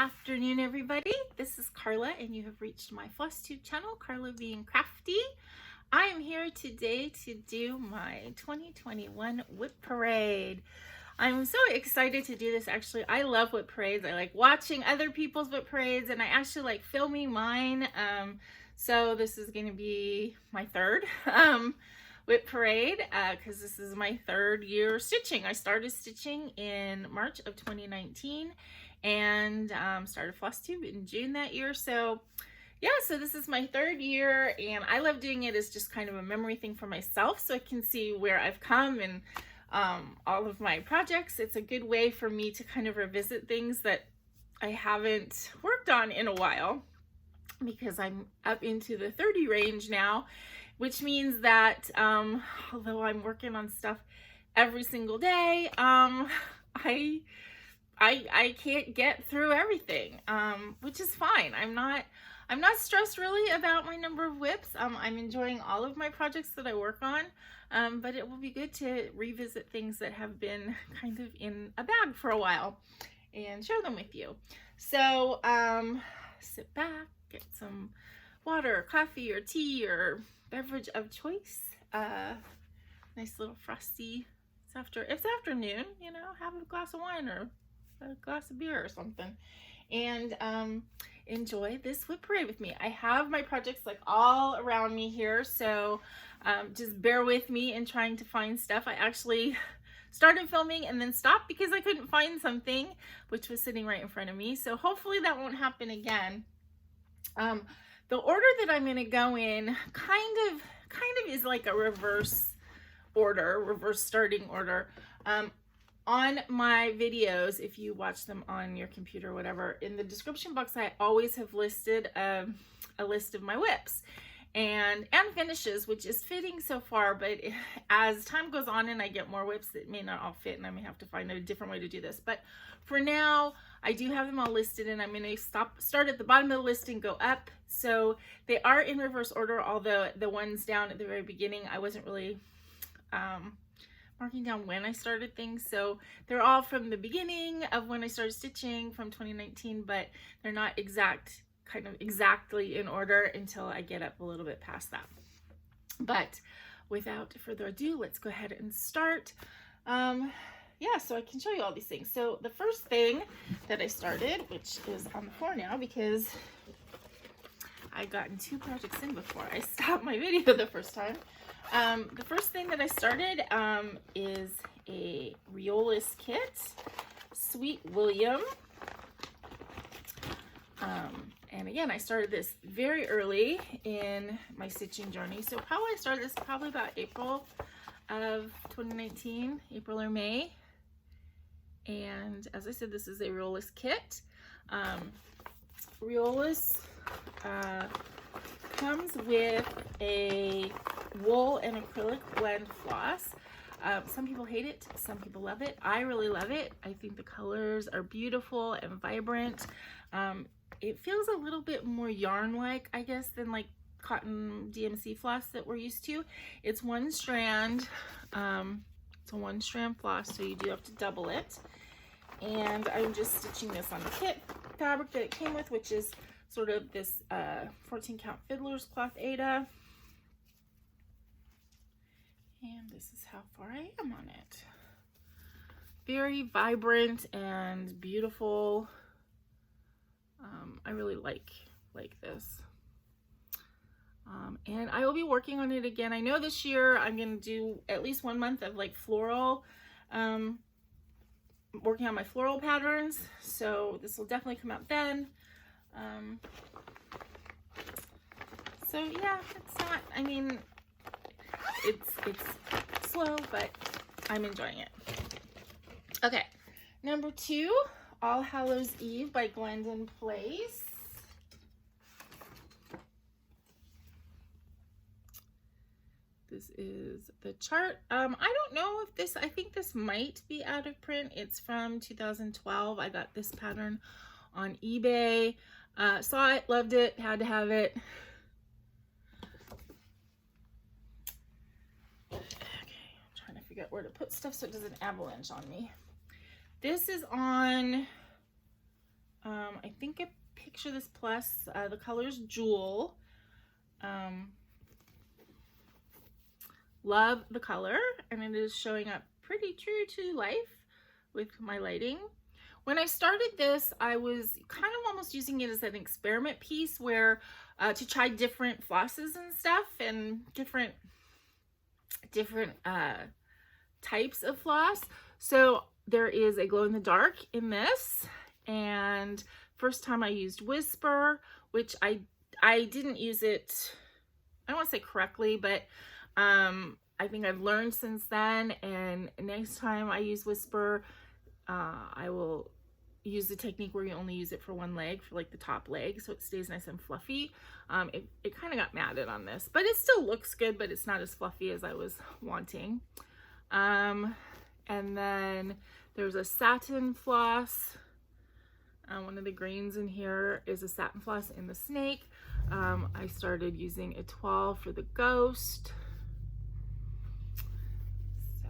afternoon, everybody. This is Carla, and you have reached my FlossTube channel, Carla being Crafty. I am here today to do my 2021 WIP Parade. I'm so excited to do this. Actually, I love WIP parades. I like watching other people's WIP parades, and I actually like filming mine. So this is going to be my third WIP parade because this is my third year stitching. I started stitching in March of 2019 and started FlossTube in June that year. So yeah, so this is my third year, and I love doing it as just kind of a memory thing for myself, so I can see where I've come and all of my projects. It's a good way for me to kind of revisit things that I haven't worked on in a while, because I'm up into the 30 range now, which means that although I'm working on stuff every single day, I can't get through everything, which is fine. I'm not stressed really about my number of WIPs. I'm enjoying all of my projects that I work on, but it will be good to revisit things that have been kind of in a bag for a while and share them with you. So sit back, get some water, coffee, or tea, or beverage of choice. Nice little frosty. It's afternoon, you know, have a glass of wine or a glass of beer or something, and enjoy this WIP parade with me. I have my projects like all around me here, so just bear with me in trying to find stuff. I actually started filming and then stopped because I couldn't find something, which was sitting right in front of me. So hopefully that won't happen again. The order that I'm going to go in kind of is like a reverse starting order. On my videos, if you watch them on your computer or whatever, in the description box I always have listed a list of my WIPs and finishes, which is fitting so far, but as time goes on and I get more WIPs, it may not all fit, and I may have to find a different way to do this. But for now, I do have them all listed, and I'm going to start at the bottom of the list and go up. So they are in reverse order, although the ones down at the very beginning, I wasn't really marking down when I started things, so they're all from the beginning of when I started stitching from 2019, but they're not exactly in order until I get up a little bit past that. But without further ado, let's go ahead and start. Yeah, so I can show you all these things. So the first thing that I started, which is on the floor now because I gotten 2 projects in before I stopped my video the first time. The first thing that I started is a Riolis kit, Sweet William. And again, I started this very early in my stitching journey. So I started this probably about April of 2019, April or May. And as I said, this is a Riolis kit. Riolis comes with a wool and acrylic blend floss. Some people hate it, some people love it. I really love it. I think the colors are beautiful and vibrant. It feels a little bit more yarn-like, I guess, than like cotton DMC floss that we're used to. It's one strand. It's a 1-strand floss, so you do have to double it. And I'm just stitching this on the kit fabric that it came with, which is sort of this 14-count fiddler's cloth Aida. And this is how far I am on it. Very vibrant and beautiful. I really like this. And I will be working on it again. I know this year I'm going to do at least 1 month of like floral, working on my floral patterns. So this will definitely come out then. So yeah, it's not, I mean, it's slow, but I'm enjoying it. Okay, number 2, All Hallows Eve by Glendon Place. This is the chart. I don't know if this, I think this might be out of print. It's from 2012. I got this pattern on eBay. Saw it, loved it, had to have it. Figure out where to put stuff so it doesn't avalanche on me. This is on I think I picture this plus. The color is Jewel. Love the color, and it is showing up pretty true to life with my lighting. When I started this, I was kind of almost using it as an experiment piece where to try different flosses and stuff, and different types of floss. So there is a glow in the dark in this, and first time I used Whisper, which I didn't use it, I don't want to say correctly, but I think I've learned since then, and next time I use Whisper, I will use the technique where you only use it for one leg, for like the top leg, so it stays nice and fluffy. It kind of got matted on this, but it still looks good, but it's not as fluffy as I was wanting. And then there's a satin floss. One of the grains in here is a satin floss in the snake. I started using a 12 for the ghost. So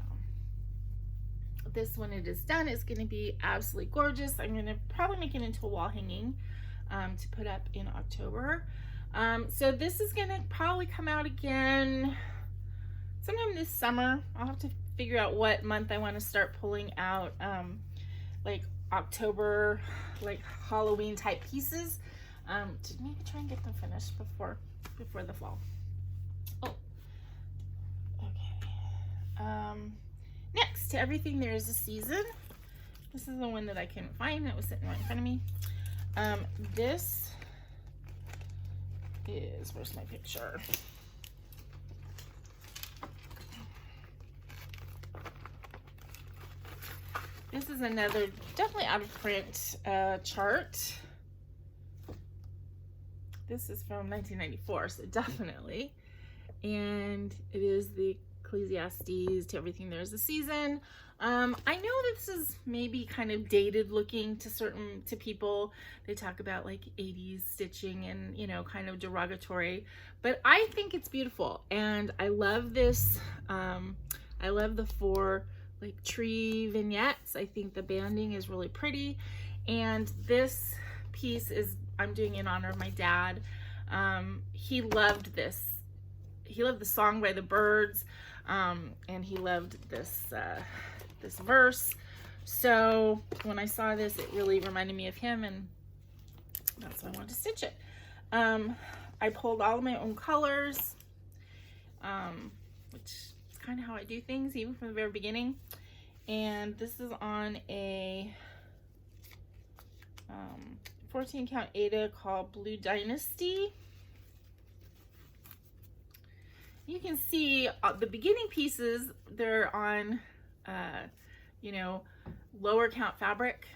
this, when it is done, is going to be absolutely gorgeous. I'm going to probably make it into a wall hanging to put up in October. So this is going to probably come out again sometime this summer. I'll have to figure out what month I want to start pulling out like October, like Halloween type pieces, to maybe try and get them finished before the fall. Oh, okay. Next to everything, there is a season. This is the one that I couldn't find that was sitting right in front of me. This is, where's my picture? This is another definitely out of print chart. This is from 1994, so definitely. And it is the Ecclesiastes, to everything there's a season. I know this is maybe kind of dated looking to people. They talk about like 80s stitching and, you know, kind of derogatory, but I think it's beautiful, and I love this. I love the 4 like tree vignettes. I think the banding is really pretty, and this piece is, I'm doing in honor of my dad. He loved this. He loved the song by the Birds, and he loved this this verse. So when I saw this, it really reminded me of him, and that's why I wanted to stitch it. I pulled all of my own colors, which is kind of how I do things, even from the very beginning. And this is on a 14 count Aida called Blue Dynasty. You can see the beginning pieces, they're on you know, lower count fabric,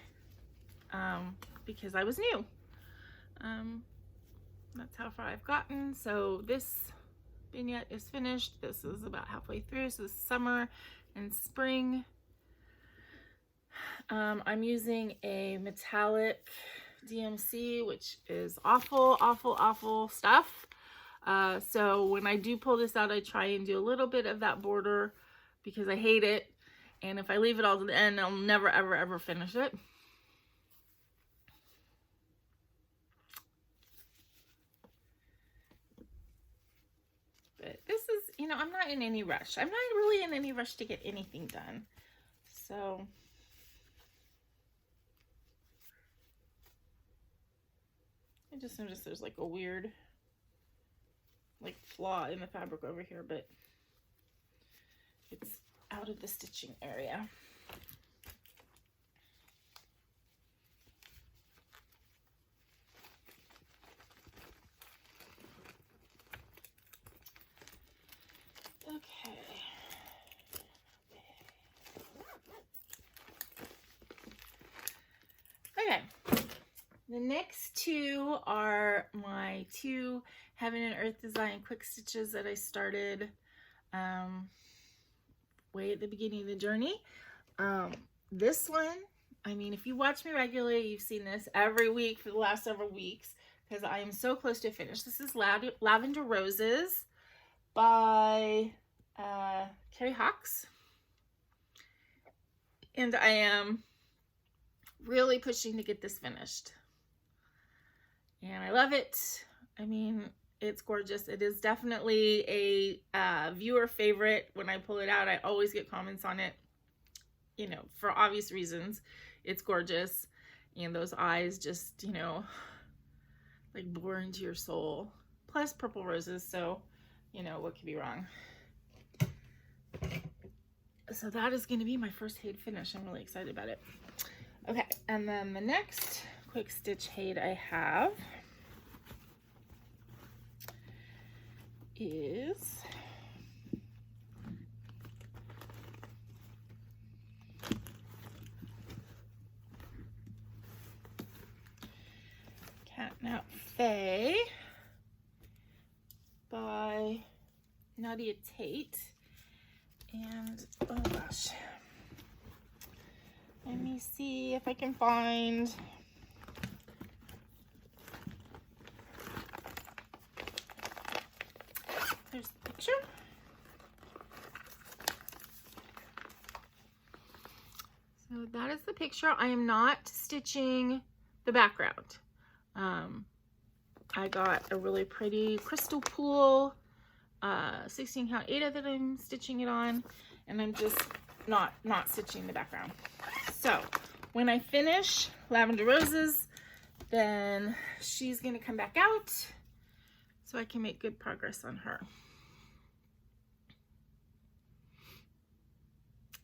because I was new. That's how far I've gotten. So this vignette is finished. This is about halfway through. So this is summer and spring. I'm using a metallic DMC, which is awful stuff. So when I do pull this out, I try and do a little bit of that border because I hate it. And if I leave it all to the end, I'll never, ever finish it. But this is, you know, I'm not in any rush. I'm not really in any rush to get anything done. So I just noticed there's like a weird like flaw in the fabric over here, but it's out of the stitching area. Okay. Okay. The next 2 are my 2 Heaven and Earth Design quick stitches that I started way at the beginning of the journey. This one, I mean, if you watch me regularly, you've seen this every week for the last several weeks because I am so close to finish. This is Lavender Roses by Carrie Hawks. And I am really pushing to get this finished. and I love it. I mean, it's gorgeous. It is definitely a viewer favorite. When I pull it out, I always get comments on it, you know, for obvious reasons. It's gorgeous, and those eyes just, you know, like bore into your soul. Plus purple roses, so, you know, what could be wrong? So that is going to be my first Haid finish. I'm really excited about it. Okay, and then the next quick stitch Haid I have is Catnap Faye by Nadia Tate. And oh gosh, let me see if I can find there's the picture. So that is the picture. I am not stitching the background. I got a really pretty crystal pool 16 count Aida that I'm stitching it on, and I'm just not stitching the background. So when I finish Lavender Roses, then she's gonna come back out so I can make good progress on her.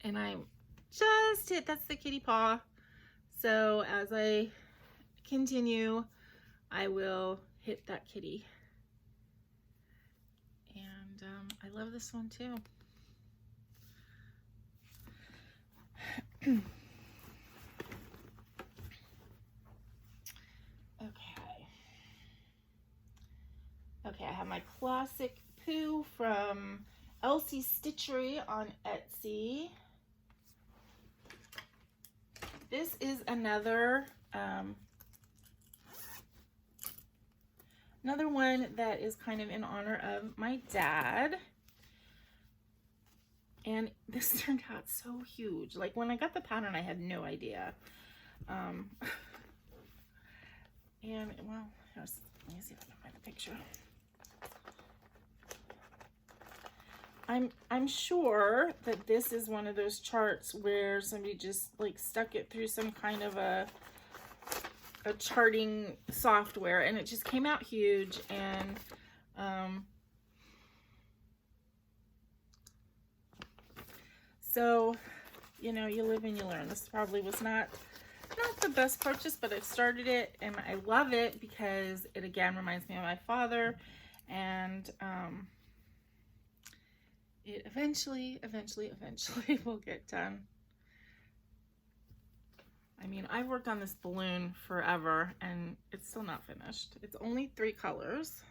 And I just hit, that's the kitty paw. So as I continue, I will hit that kitty. And I love this one too. Okay, I have my classic Pooh from Elsie's Stitchery on Etsy. This is another one that is kind of in honor of my dad. And this turned out so huge. Like when I got the pattern, I had no idea. And well, let me see if I can find the picture. I'm sure that this is one of those charts where somebody just like stuck it through some kind of a charting software, and it just came out huge. And so, you know, you live and you learn. This probably was not the best purchase, but I started it and I love it because it again reminds me of my father, and it eventually will get done. I mean, I've worked on this balloon forever and it's still not finished. It's only 3 colors.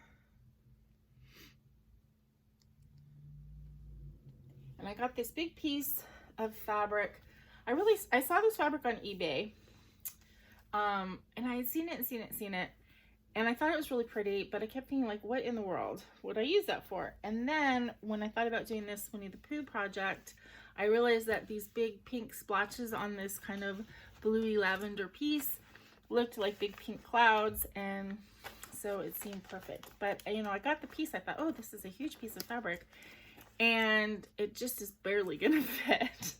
And I got this big piece of fabric. I saw this fabric on eBay. And I had seen it. And I thought it was really pretty, but I kept thinking, like, what in the world would I use that for? And then when I thought about doing this Winnie the Pooh project, I realized that these big pink splotches on this kind of bluey lavender piece looked like big pink clouds, and so it seemed perfect. But, you know, I got the piece, I thought, oh, this is a huge piece of fabric, and it just is barely gonna fit.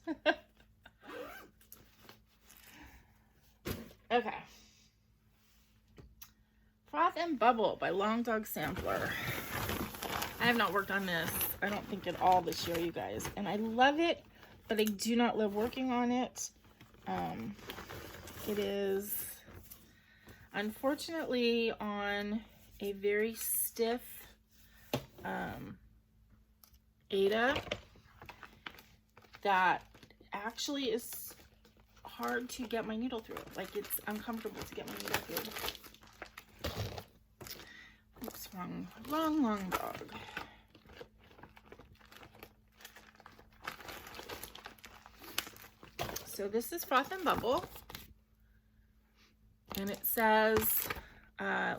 Okay. Froth and Bubble by Long Dog Sampler. I have not worked on this, I don't think, at all this year, you guys. And I love it, but I do not love working on it. It is, unfortunately, on a very stiff Aida that actually is hard to get my needle through. Like, it's uncomfortable to get my needle through. Oops, wrong dog. So this is Froth and Bubble, and it says,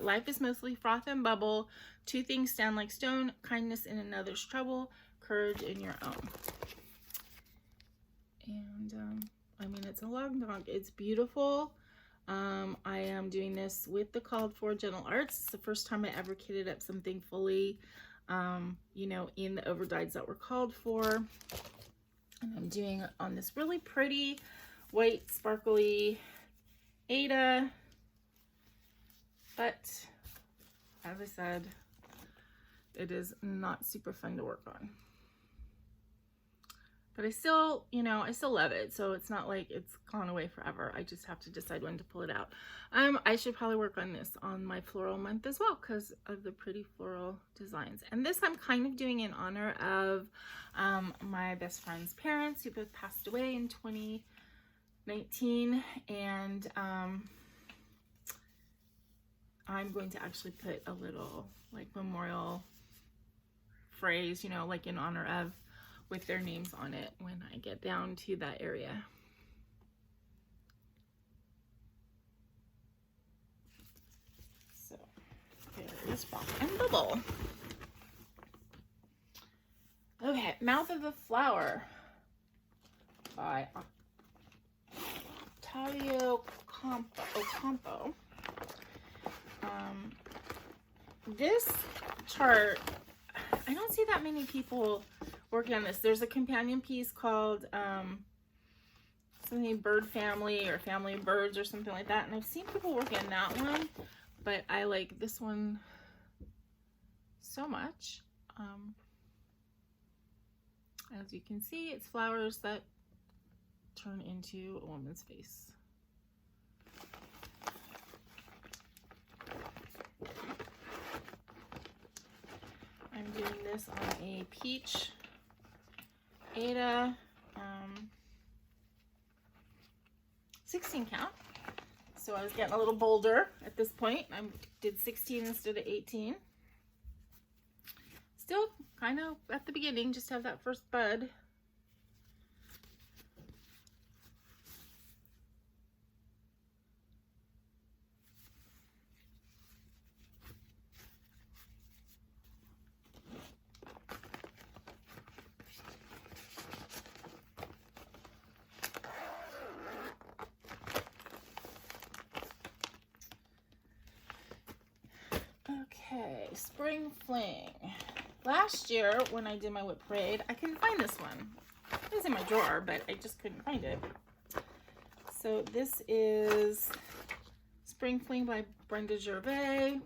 life is mostly froth and bubble. 2 things stand like stone: kindness in another's trouble, courage in your own. And I mean, it's a long dog. It's beautiful. I am doing this with the Called For Gentle Arts. It's the first time I ever kitted up something fully, you know, in the overdyes that were called for. And I'm doing it on this really pretty white sparkly Aida, but as I said, it is not super fun to work on. But I still, you know, I still love it. So it's not like it's gone away forever. I just have to decide when to pull it out. I should probably work on this on my floral month as well because of the pretty floral designs. And this I'm kind of doing in honor of my best friend's parents who both passed away in 2019. And I'm going to actually put a little like memorial phrase, you know, like in honor of, with their names on it when I get down to that area. So there is Rock and Bubble. Okay, Mouth of the Flower by Ocampo. This chart, I don't see that many people working on this. There's a companion piece called something Bird Family or Family of Birds or something like that, and I've seen people working on that one, but I like this one so much. As you can see, it's flowers that turn into a woman's face. I'm doing this on a peach Aida 16 count. So I was getting a little bolder at this point. I did 16 instead of 18. Still kind of at the beginning, just have that first bud. Okay, Spring Fling. Last year when I did my WIP Parade, I couldn't find this one. It was in my drawer, but I just couldn't find it. So this is Spring Fling by Brenda Gervais.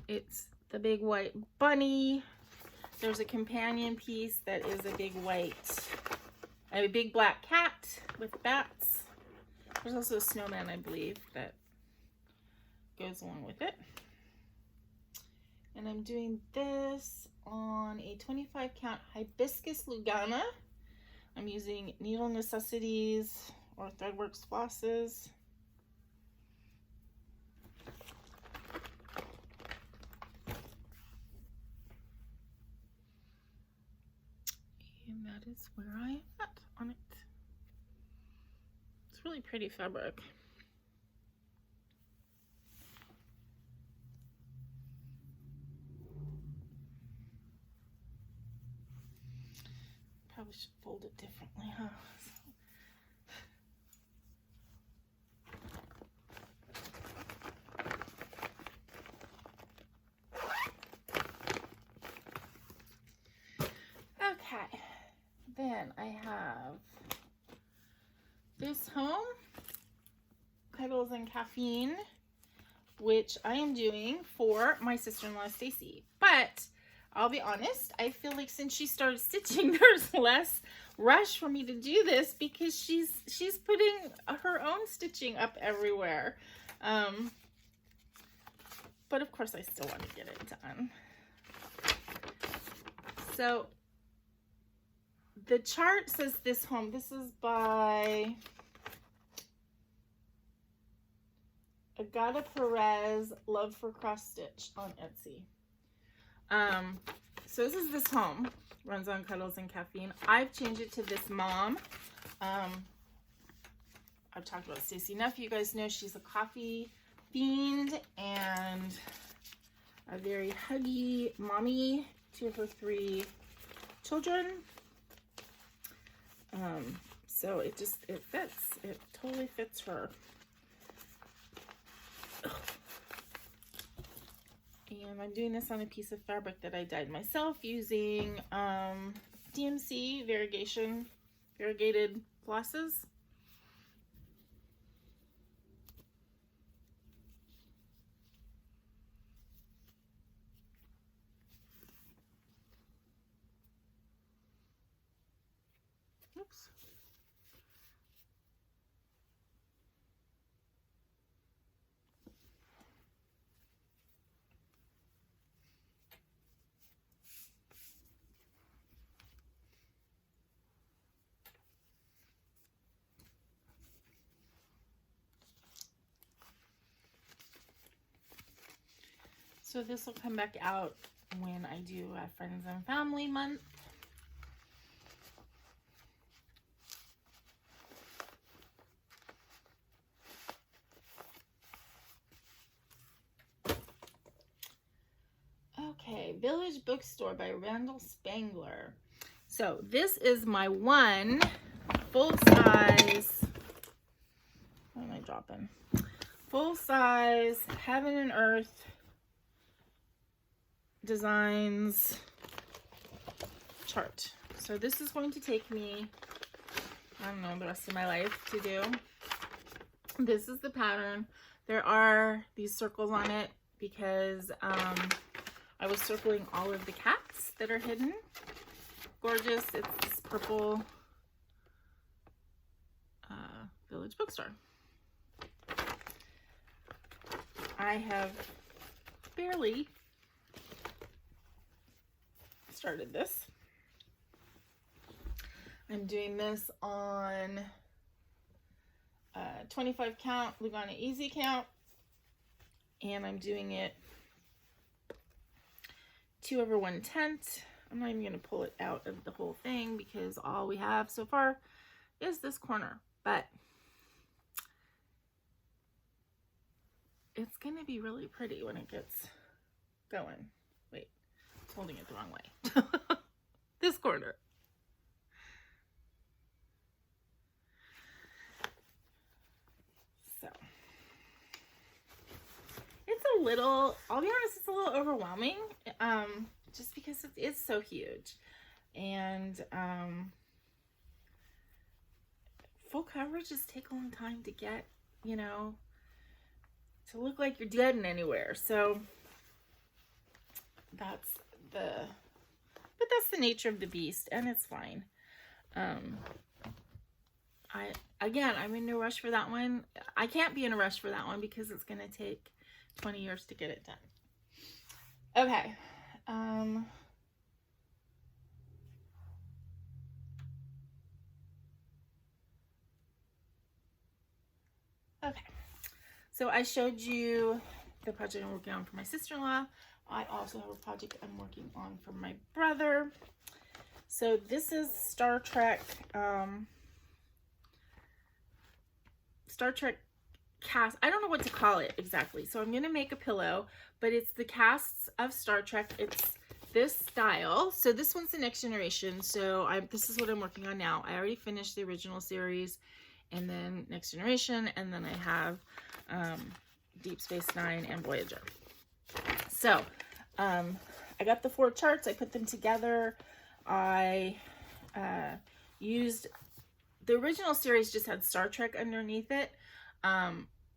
It's the big white bunny. There's a companion piece that is a big white, a big black cat with bats. There's also a snowman, I believe, that goes along with it. And I'm doing this on a 25 count hibiscus Lugana. I'm using Needle Necessities or Threadworks flosses. And that is where I am at on it. It's really pretty fabric. Probably should fold it differently, huh? Okay, then I have this home, Cuddles and Caffeine, which I am doing for my sister-in-law Stacy, but I'll be honest, I feel like since she started stitching, there's less rush for me to do this because she's putting her own stitching up everywhere. But of course I still want to get it done. So the chart says this home. This is by Agata Perez, Love for Cross Stitch on Etsy. So this home, runs on Cuddles and Caffeine. I've changed it to this mom. I've talked about Stacey enough. You guys know she's a coffee fiend and a very huggy mommy to her 3 children. So it fits. It totally fits her. And I'm doing this on a piece of fabric that I dyed myself using DMC variegated flosses. Oops. So this will come back out when I do a Friends and Family Month. Okay, Village Bookstore by Randall Spangler. So this is my one full-size, what am I dropping? Full-size Heaven and Earth Designs chart. So this is going to take me, I don't know, the rest of my life to do. This is the pattern. There are these circles on it because I was circling all of the cats that are hidden. Gorgeous. It's this purple Village Bookstore. I have barely started this. I'm doing this on 25 count Lugana Easy Count, and I'm doing it 2/110. I'm not even going to pull it out of the whole thing because all we have so far is this corner, but it's going to be really pretty when it gets going. Wait, I'm holding it the wrong way. This corner. So it's a little, I'll be honest, it's a little overwhelming, just because it's so huge. And full coverages take a long time to get, you know, to look like you're getting anywhere. So that's the nature of the beast, and it's fine. I'm in no rush for that one. I can't be in a rush for that one because it's going to take 20 years to get it done. Okay. Okay. So I showed you the project I'm working on for my sister-in-law. I also have a project I'm working on for my brother. So this is Star Trek cast. I don't know what to call it exactly. So I'm going to make a pillow, but it's the casts of Star Trek. It's this style. So this one's the next generation. So this is what I'm working on now. I already finished the original series, and then Next Generation, and then I have Deep Space Nine and Voyager. So I got the 4 charts. I put them together. I used the original series, just had Star Trek underneath it.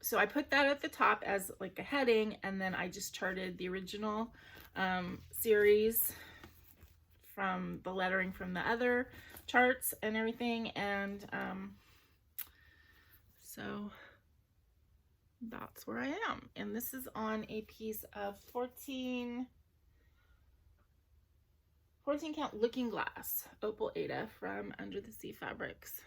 So I put that at the top as like a heading, and then I just charted the original series from the lettering from the other charts and everything. And so that's where I am. And this is on a piece of 14 count Looking Glass Opal Aida from Under the Sea Fabrics.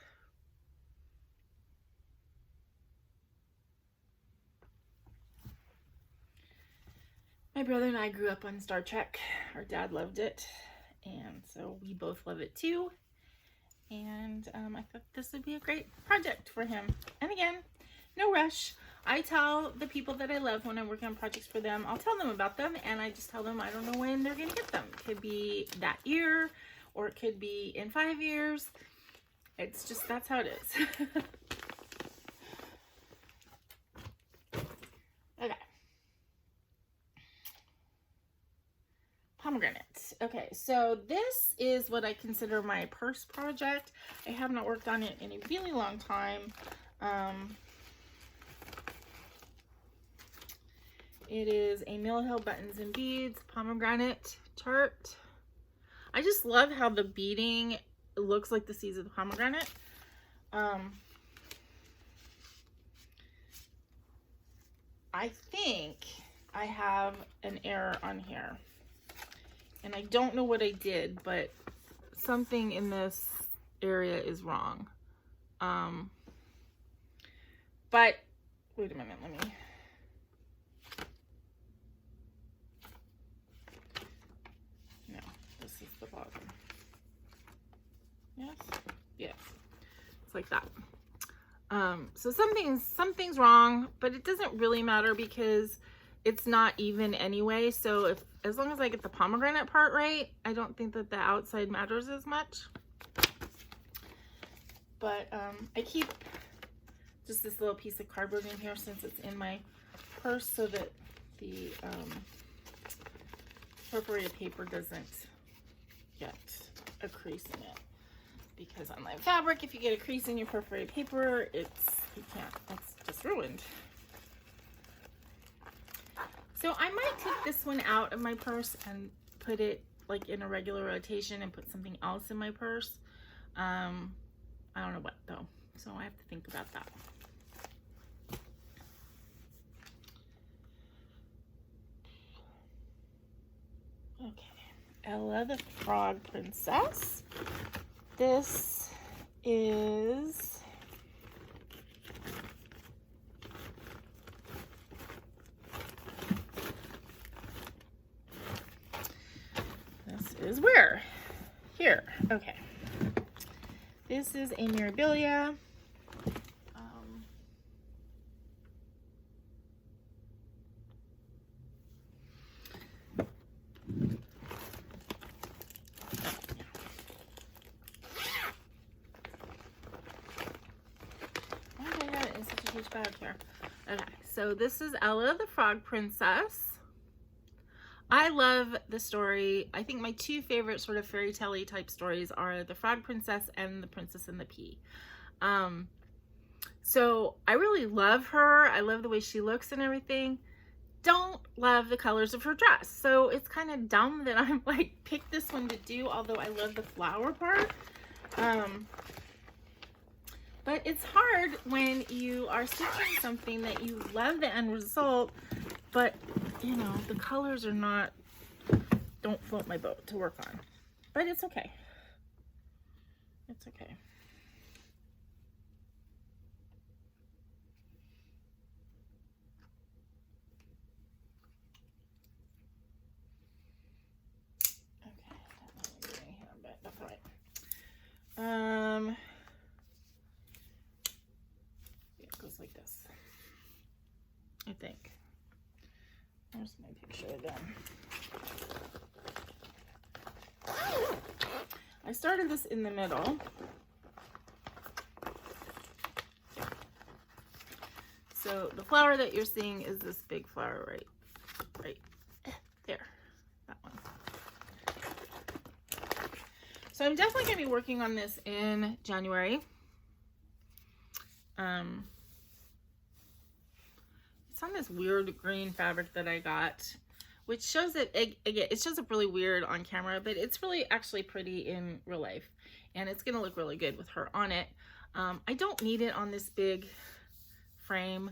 My brother and I grew up on Star Trek. Our dad loved it, and so we both love it too. And I thought this would be a great project for him. And again, no rush. I tell the people that I love when I'm working on projects for them, I'll tell them about them, and I just tell them I don't know when they're going to get them. It could be that year, or it could be in 5 years. It's just, that's how it is. Okay. pomegranate. Okay, so this is what I consider my purse project. I have not worked on it in a really long time. It is a Mill Hill Buttons and Beads pomegranate chart. I just love how the beading looks like the seeds of the pomegranate. I think I have an error on here, and I don't know what I did, but something in this area is wrong. But wait a minute, let me. No, this is the bottom. Yes, yes, it's like that. So something's wrong, but it doesn't really matter because it's not even anyway. So as long as I get the pomegranate part right, I don't think that the outside matters as much. But I keep just this little piece of cardboard in here since it's in my purse, so that the perforated paper doesn't get a crease in it. Because on my fabric, if you get a crease in your perforated paper, it's just ruined. So I might take this one out of my purse and put it like in a regular rotation and put something else in my purse. I don't know what though, so I have to think about that. Okay, Ella the Frog Princess. This is where? Here. Okay. This is a Mirabilia. Here. Okay, so this is Ella the Frog Princess. I love the story. I think my two favorite sort of fairy tale-y type stories are the Frog Princess and the Princess and the Pea. So I really love her. I love the way she looks and everything. Don't love the colors of her dress. So it's kind of dumb that I'm like, pick this one to do, although I love the flower part. But it's hard when you are stitching something that you love the end result, but you know, the colors are not, don't float my boat to work on. But it's okay. It's okay. Okay, don't know what I'm doing here, but that's all right. Like this, I think. There's my picture again. I started this in the middle. So the flower that you're seeing is this big flower right there, that one. So I'm definitely going to be working on this in January. It's on this weird green fabric that I got, which shows it, again, it shows up really weird on camera, but it's really actually pretty in real life. And it's gonna look really good with her on it. I don't need it on this big frame.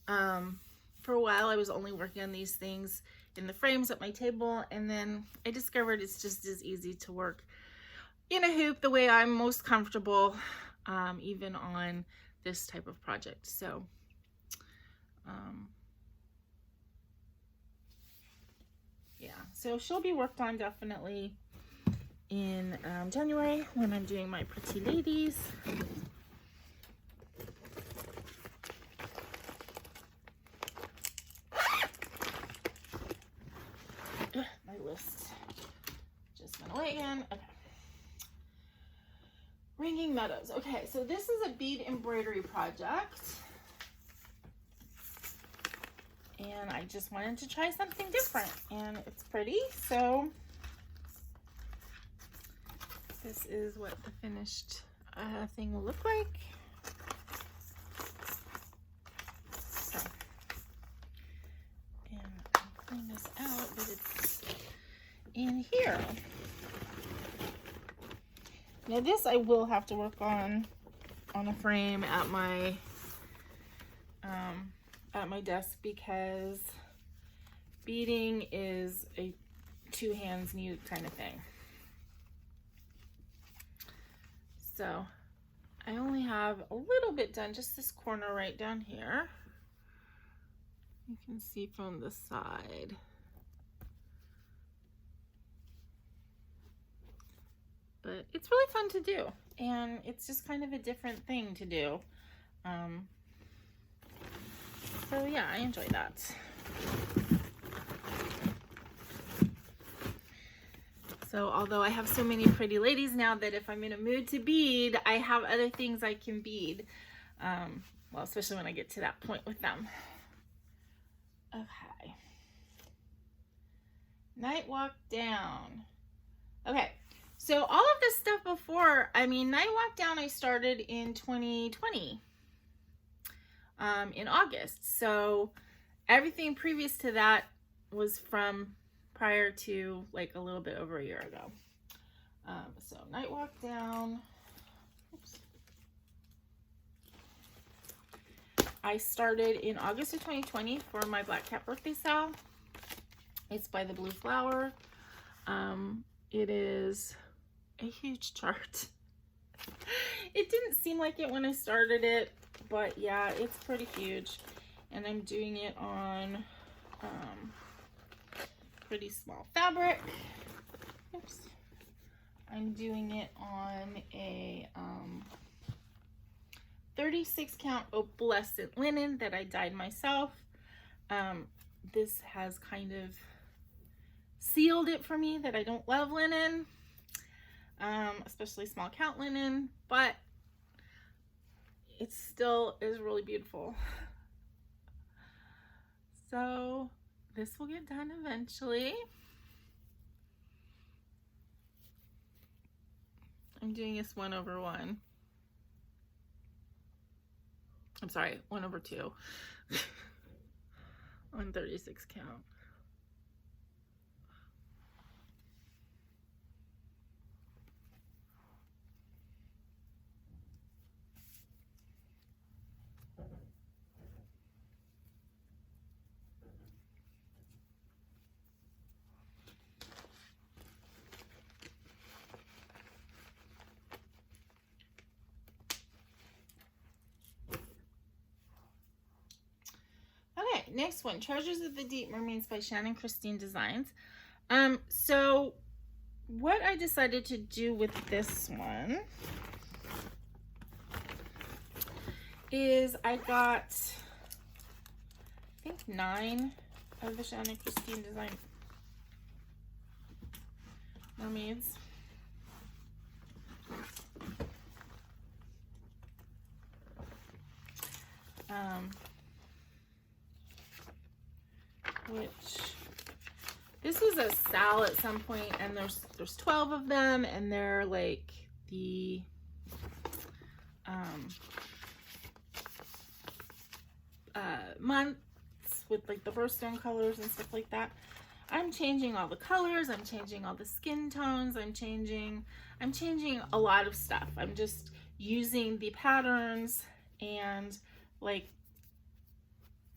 For a while, I was only working on these things in the frames at my table, and then I discovered it's just as easy to work in a hoop the way I'm most comfortable, even on this type of project. So yeah, so she'll be worked on definitely in January when I'm doing my Pretty Ladies. My list just went away again. Okay. Ringing Meadows. Okay, so this is a bead embroidery project. And I just wanted to try something different, and it's pretty, so this is what the finished thing will look like. So, and I'll clean this out, but it's in here. Now this I will have to work on a frame at my desk, because beading is a two hands needed kind of thing. So I only have a little bit done, just this corner right down here. You can see from the side. But it's really fun to do, and it's just kind of a different thing to do. So yeah, I enjoy that. So although I have so many pretty ladies now that if I'm in a mood to bead, I have other things I can bead. Well, especially when I get to that point with them. Okay. Night Walk Down. Okay. So all of this stuff before, I mean, Night Walk Down I started in 2020, in August. So everything previous to that was from prior to like a little bit over a year ago. So Night Walk Down. Oops. I started in August of 2020 for my Black Cat birthday sale. It's by the Blue Flower. It is a huge chart. It didn't seem like it when I started it, but yeah, it's pretty huge. And I'm doing it on pretty small fabric. Oops. I'm doing it on a 36 count opalescent linen that I dyed myself. This has kind of sealed it for me that I don't love linen. Especially small count linen, but it still is really beautiful. So this will get done eventually. I'm doing this 1/1. I'm sorry, 1/2 on 36 count. Next one, Treasures of the Deep Mermaids by Shannon Christine Designs. So what I decided to do with this one is I got, I think 9 of the Shannon Christine Design mermaids. Which this was a sale at some point, and there's 12 of them, and they're like the months with like the birthstone colors and stuff like that. I'm changing all the colors, I'm changing all the skin tones, I'm changing a lot of stuff. I'm just using the patterns and like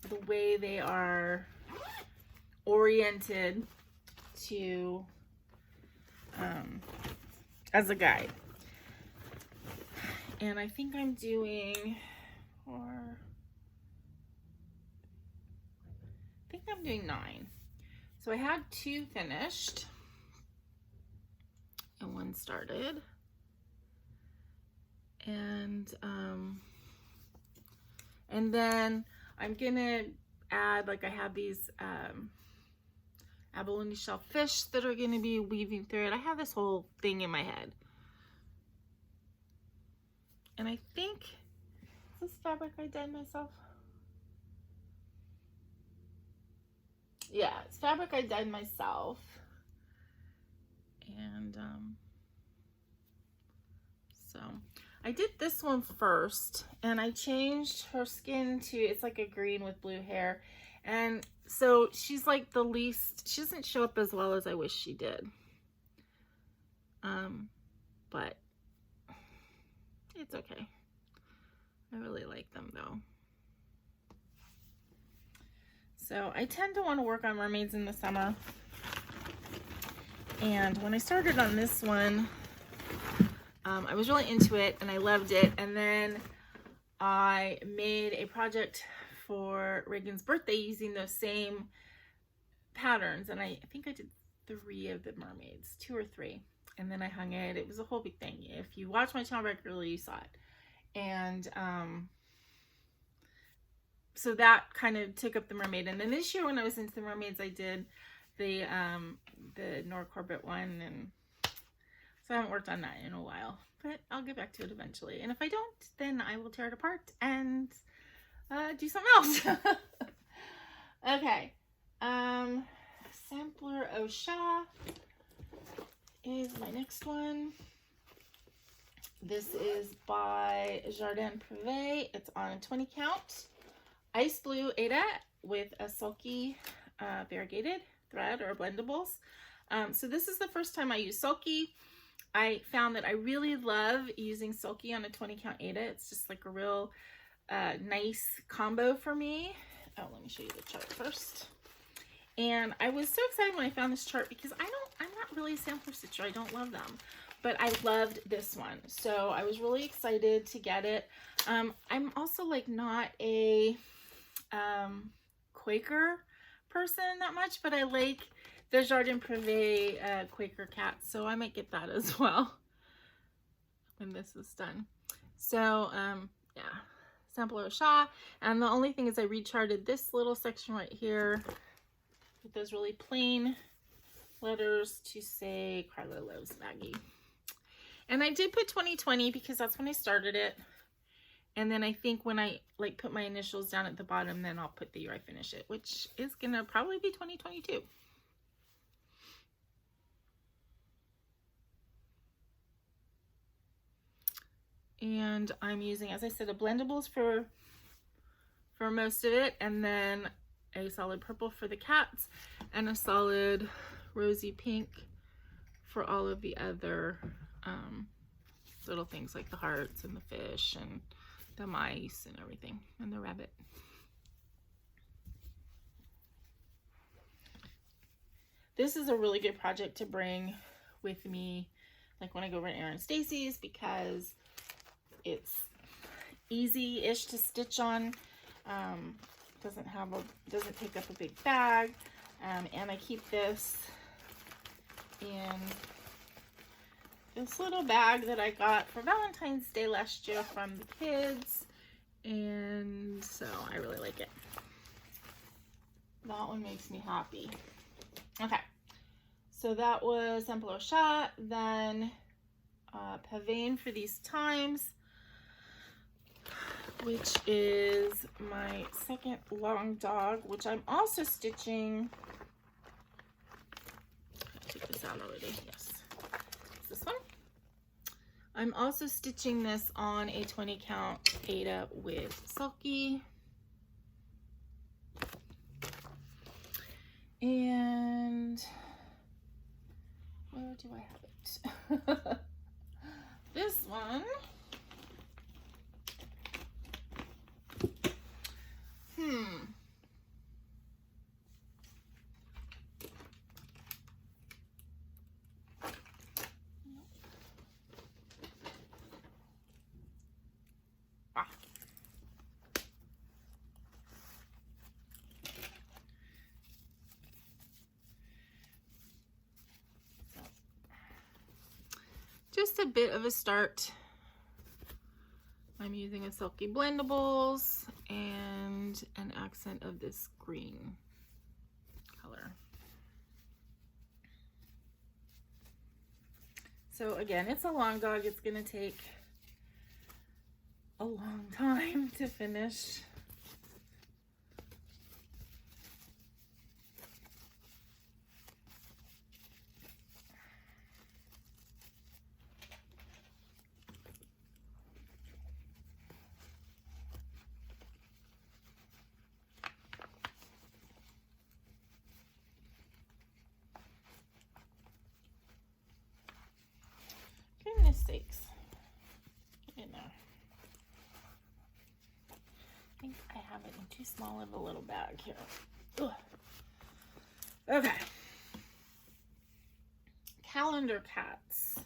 the way they are oriented to as a guide. And I think I'm doing, I think I'm doing 9. So I had 2 finished and 1 started. And then I'm gonna add, like I have these abalone shellfish that are gonna be weaving through it. I have this whole thing in my head. And I think, is this fabric I dyed myself? Yeah, it's fabric I dyed myself. And So I did this one first, and I changed her skin to, it's like a green with blue hair. And so she's like the least, she doesn't show up as well as I wish she did. But it's okay. I really like them though. So I tend to want to work on mermaids in the summer. And when I started on this one, I was really into it and I loved it. And then I made a project for Reagan's birthday using those same patterns. And I think I did 3 of the mermaids, 2 or 3. And then I hung it. It was a whole big thing. If you watch my channel regularly, you saw it. And so that kind of took up the mermaid. And then this year when I was into the mermaids, I did the Nora Corbett one. And so I haven't worked on that in a while. But I'll get back to it eventually. And if I don't, then I will tear it apart and do something else. Okay. Sampler Au Chat is my next one. This is by Jardin Privé. It's on a 20 count. Ice Blue Aida with a Sulky variegated thread or blendables. So this is the first time I use Sulky. I found that I really love using Sulky on a 20 count Aida. It's just like a real nice combo for me. Oh, let me show you the chart first. And I was so excited when I found this chart because I'm not really a sampler stitcher. I don't love them, but I loved this one. So I was really excited to get it. I'm also like not a Quaker person that much, but I like the Jardin Privé Quaker cat, so I might get that as well when this is done. So yeah, Sampler Au Chat. And the only thing is I recharted this little section right here with those really plain letters to say Carla loves Maggie. And I did put 2020 because that's when I started it. And then I think when I like put my initials down at the bottom, then I'll put the year I finish it, which is gonna probably be 2022. And I'm using, as I said, a blendables for most of it, and then a solid purple for the cats, and a solid rosy pink for all of the other little things like the hearts and the fish and the mice and everything, and the rabbit. This is a really good project to bring with me like when I go over to Erin Stacy's, because it's easy-ish to stitch on. Doesn't take up a big bag, and I keep this in this little bag that I got for Valentine's Day last year from the kids, and so I really like it. That one makes me happy. Okay, so that was Sampler Au Chat. Then Pavane for these times, which is my second long dog, which I'm also stitching. I took this out already. Yes, it's this one. I'm also stitching this on a 20 count Aida with Sulky. And where do I have it? This one. Just a bit of a start. I'm using a Sulky Blendables and an accent of this green color. So again, it's a long dog. It's gonna take a long time to finish. sakes. Get in there. I think I have it in too small of a little bag here. Ugh. Okay. Calendar cats.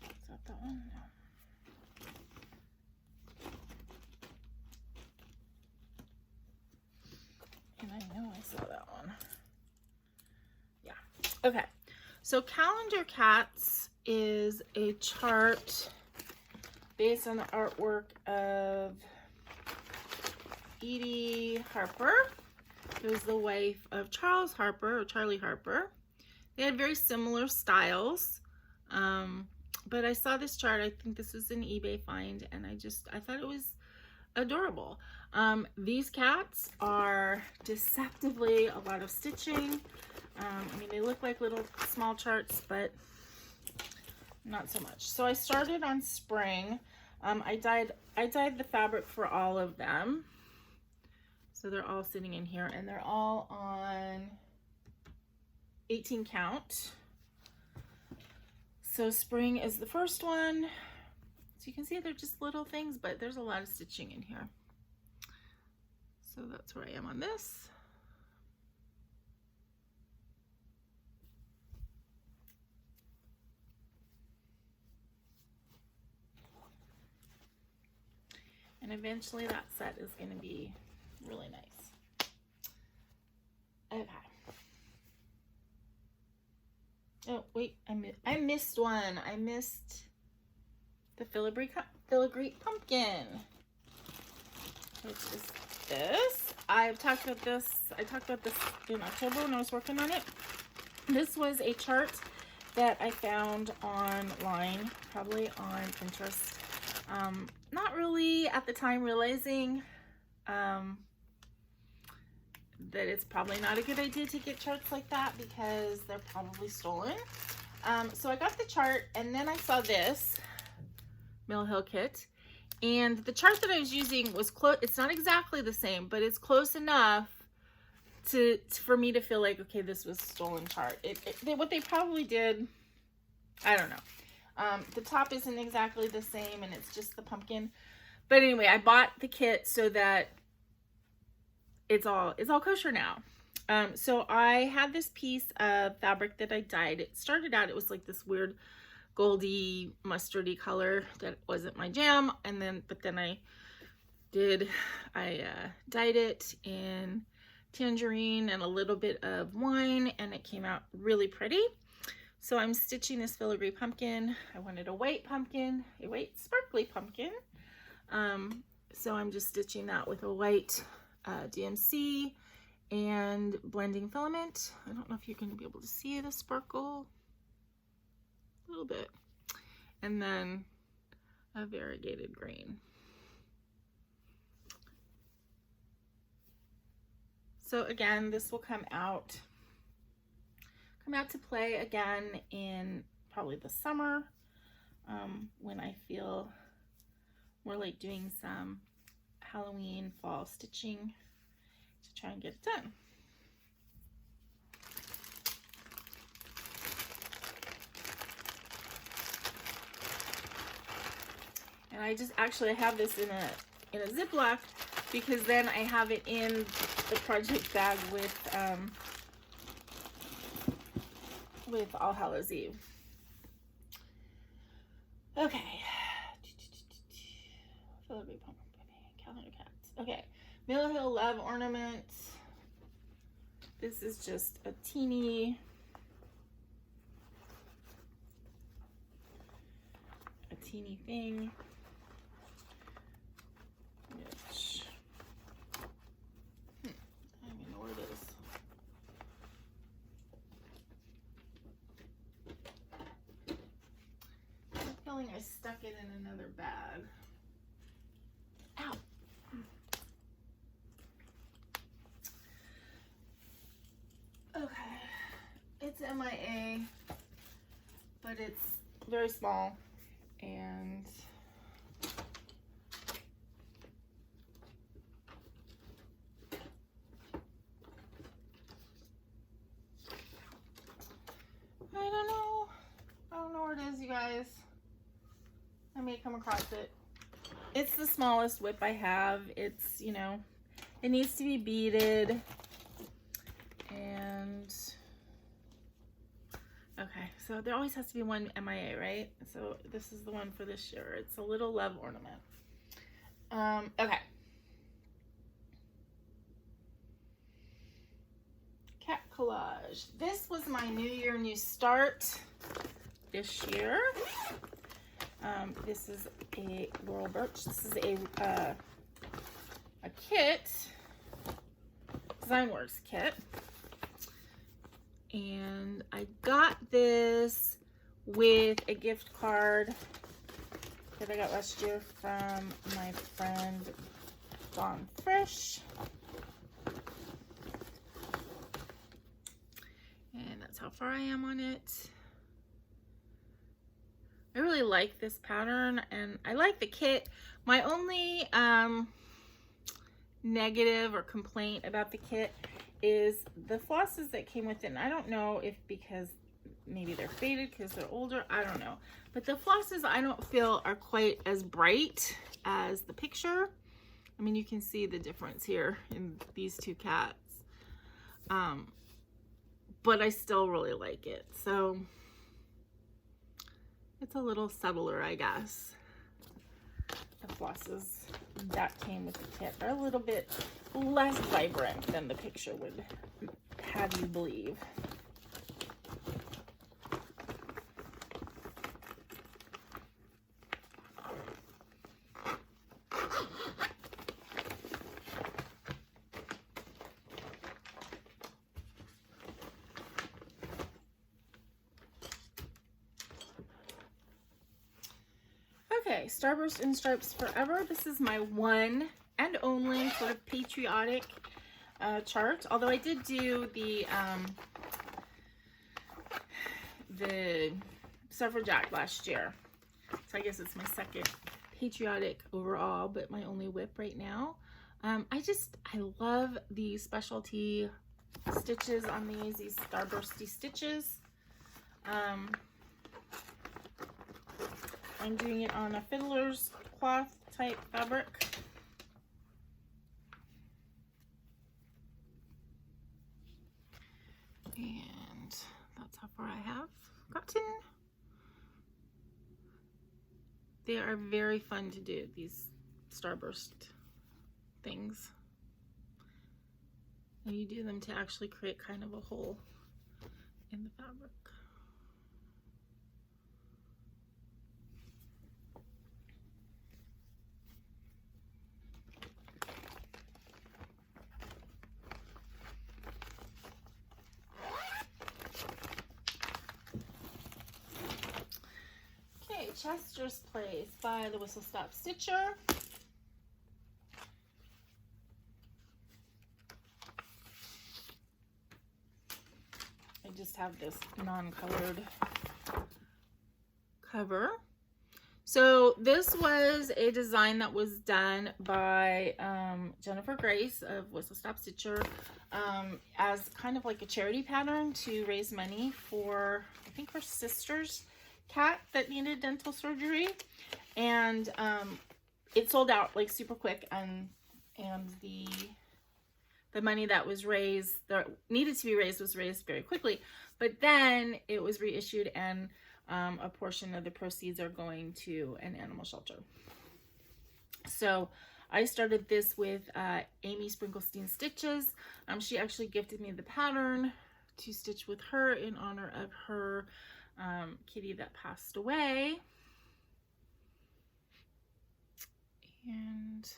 Is that the one? No. And I know I saw that one. Yeah. Okay. So Calendar Cats is a chart based on the artwork of Edie Harper, who's the wife of Charles Harper, or Charlie Harper. They had very similar styles, but I saw this chart. I think this was an eBay find, and I thought it was adorable. These cats are deceptively a lot of stitching. I mean, they look like little small charts, but not so much. So I started on spring. I dyed the fabric for all of them. So they're all sitting in here, and they're all on 18 count. So spring is the first one. So you can see they're just little things, but there's a lot of stitching in here. So that's where I am on this. And eventually that set is going to be really nice. Okay. Oh, wait, I missed one. I missed the filigree pumpkin, which is this. I talked about this in October when I was working on it. This was a chart that I found online, probably on Pinterest. Not really at the time realizing that it's probably not a good idea to get charts like that because they're probably stolen. So I got the chart, and then I saw this Mill Hill kit, and the chart that I was using was close. It's not exactly the same, but it's close enough for me to feel like, okay, this was a stolen chart. What they probably did, I don't know. The top isn't exactly the same, and it's just the pumpkin. But anyway, I bought the kit so that it's all kosher now. So I had this piece of fabric that I dyed. It started out, it was like this weird goldy mustardy color that wasn't my jam, but then I dyed it in tangerine and a little bit of wine, and it came out really pretty. So I'm stitching this filigree pumpkin. I wanted a white pumpkin, a white sparkly pumpkin. So I'm just stitching that with a white DMC and blending filament. I don't know if you're going to be able to see the sparkle. A little bit. And then a variegated green. So again, this will come out to play again in probably the summer, when I feel more like doing some Halloween fall stitching to try and get it done. And I just actually have this in a Ziploc because then I have it in the project bag with All Hallows Eve. Okay. Calendar cats. Okay. Mill Hill Love Ornament. This is just a teeny thing. Which, I don't even know where it is. I'm feeling I stuck it in another bag. Ow. Okay. It's MIA, but it's very small, and I don't know where it is I may come across it. It's the smallest WIP I have. It's, you know, it needs to be beaded. And okay, so there always has to be one MIA, right? So this is the one for this year. It's a little love ornament. Okay. Cat collage. This was my New Year, New Start this year. This is a Laurel Birch. This is a kit, Designworks kit. And I got this with a gift card that I got last year from my friend Dawn Frisch. And that's how far I am on it. I really like this pattern and I like the kit. My only negative or complaint about the kit is the flosses that came with it. And I don't know if because maybe they're faded because they're older, I don't know. But the flosses I don't feel are quite as bright as the picture. I mean, you can see the difference here in these two cats. But I still really like it. So it's a little subtler, I guess. The flosses that came with the kit are a little bit less vibrant than the picture would have you believe. Okay, Starburst and Stripes Forever. This is my one and only sort of patriotic chart. Although I did do the suffragette last year. So I guess it's my second patriotic overall, but my only WIP right now. I love the specialty stitches on these starbursty stitches. I'm doing it on a fiddler's cloth type fabric. And that's how far I have gotten. They are very fun to do, these starburst things. And you do them to actually create kind of a hole in the fabric. Chester's Place by the Whistle Stop Stitcher. I just have this non-colored cover. So this was a design that was done by Jennifer Grace of Whistle Stop Stitcher as kind of like a charity pattern to raise money for, I think, her sister's cat that needed dental surgery. And it sold out like super quick, and the money that was raised, that needed to be raised, was raised very quickly. But then it was reissued, and a portion of the proceeds are going to an animal shelter. So I started this with Amy Sprinklestein Stitches. She actually gifted me the pattern to stitch with her in honor of her kitty that passed away. And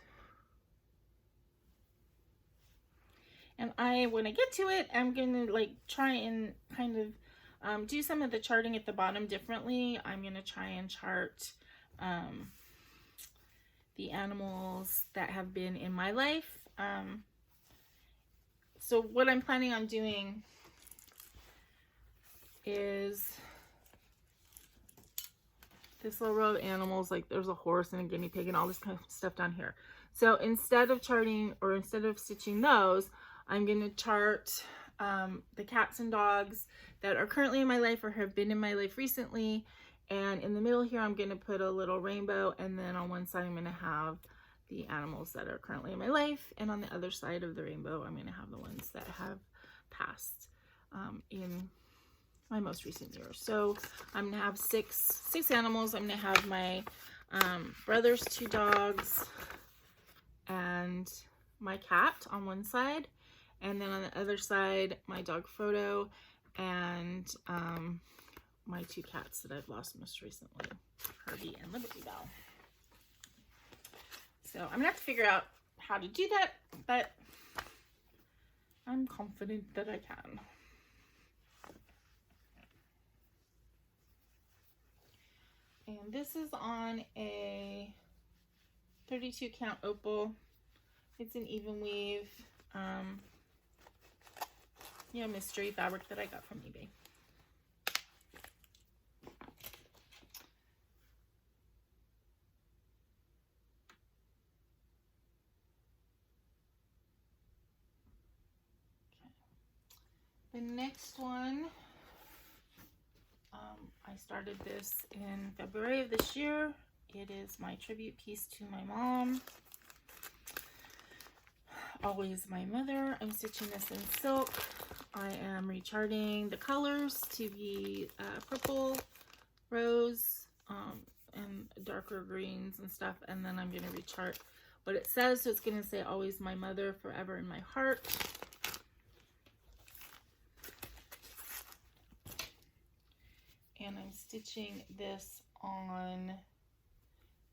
when I get to it, I'm gonna like try and kind of do some of the charting at the bottom differently. I'm gonna try and chart the animals that have been in my life. So what I'm planning on doing is this little row of animals, like there's a horse and a guinea pig and all this kind of stuff down here. So instead of charting, or instead of stitching those, I'm going to chart the cats and dogs that are currently in my life or have been in my life recently, And in the middle here, I'm going to put a little rainbow, and then on one side, I'm going to have the animals that are currently in my life, and on the other side of the rainbow, I'm going to have the ones that have passed in my most recent year. So I'm going to have six animals. I'm going to have my brother's 2 dogs and my cat on one side, and then on the other side, my dog Frodo and my 2 cats that I've lost most recently, Herbie and Liberty Bell. So I'm gonna have to figure out how to do that, but I'm confident that I can. And this is on a 32 count Opal. It's an even weave, mystery fabric that I got from eBay. The next one, I started this in February of this year. It is my tribute piece to my mom. Always my mother. I'm stitching this in silk. I am recharting the colors to be purple, rose, and darker greens and stuff. And then I'm going to rechart what it says. So it's going to say always my mother, forever in my heart. And I'm stitching this on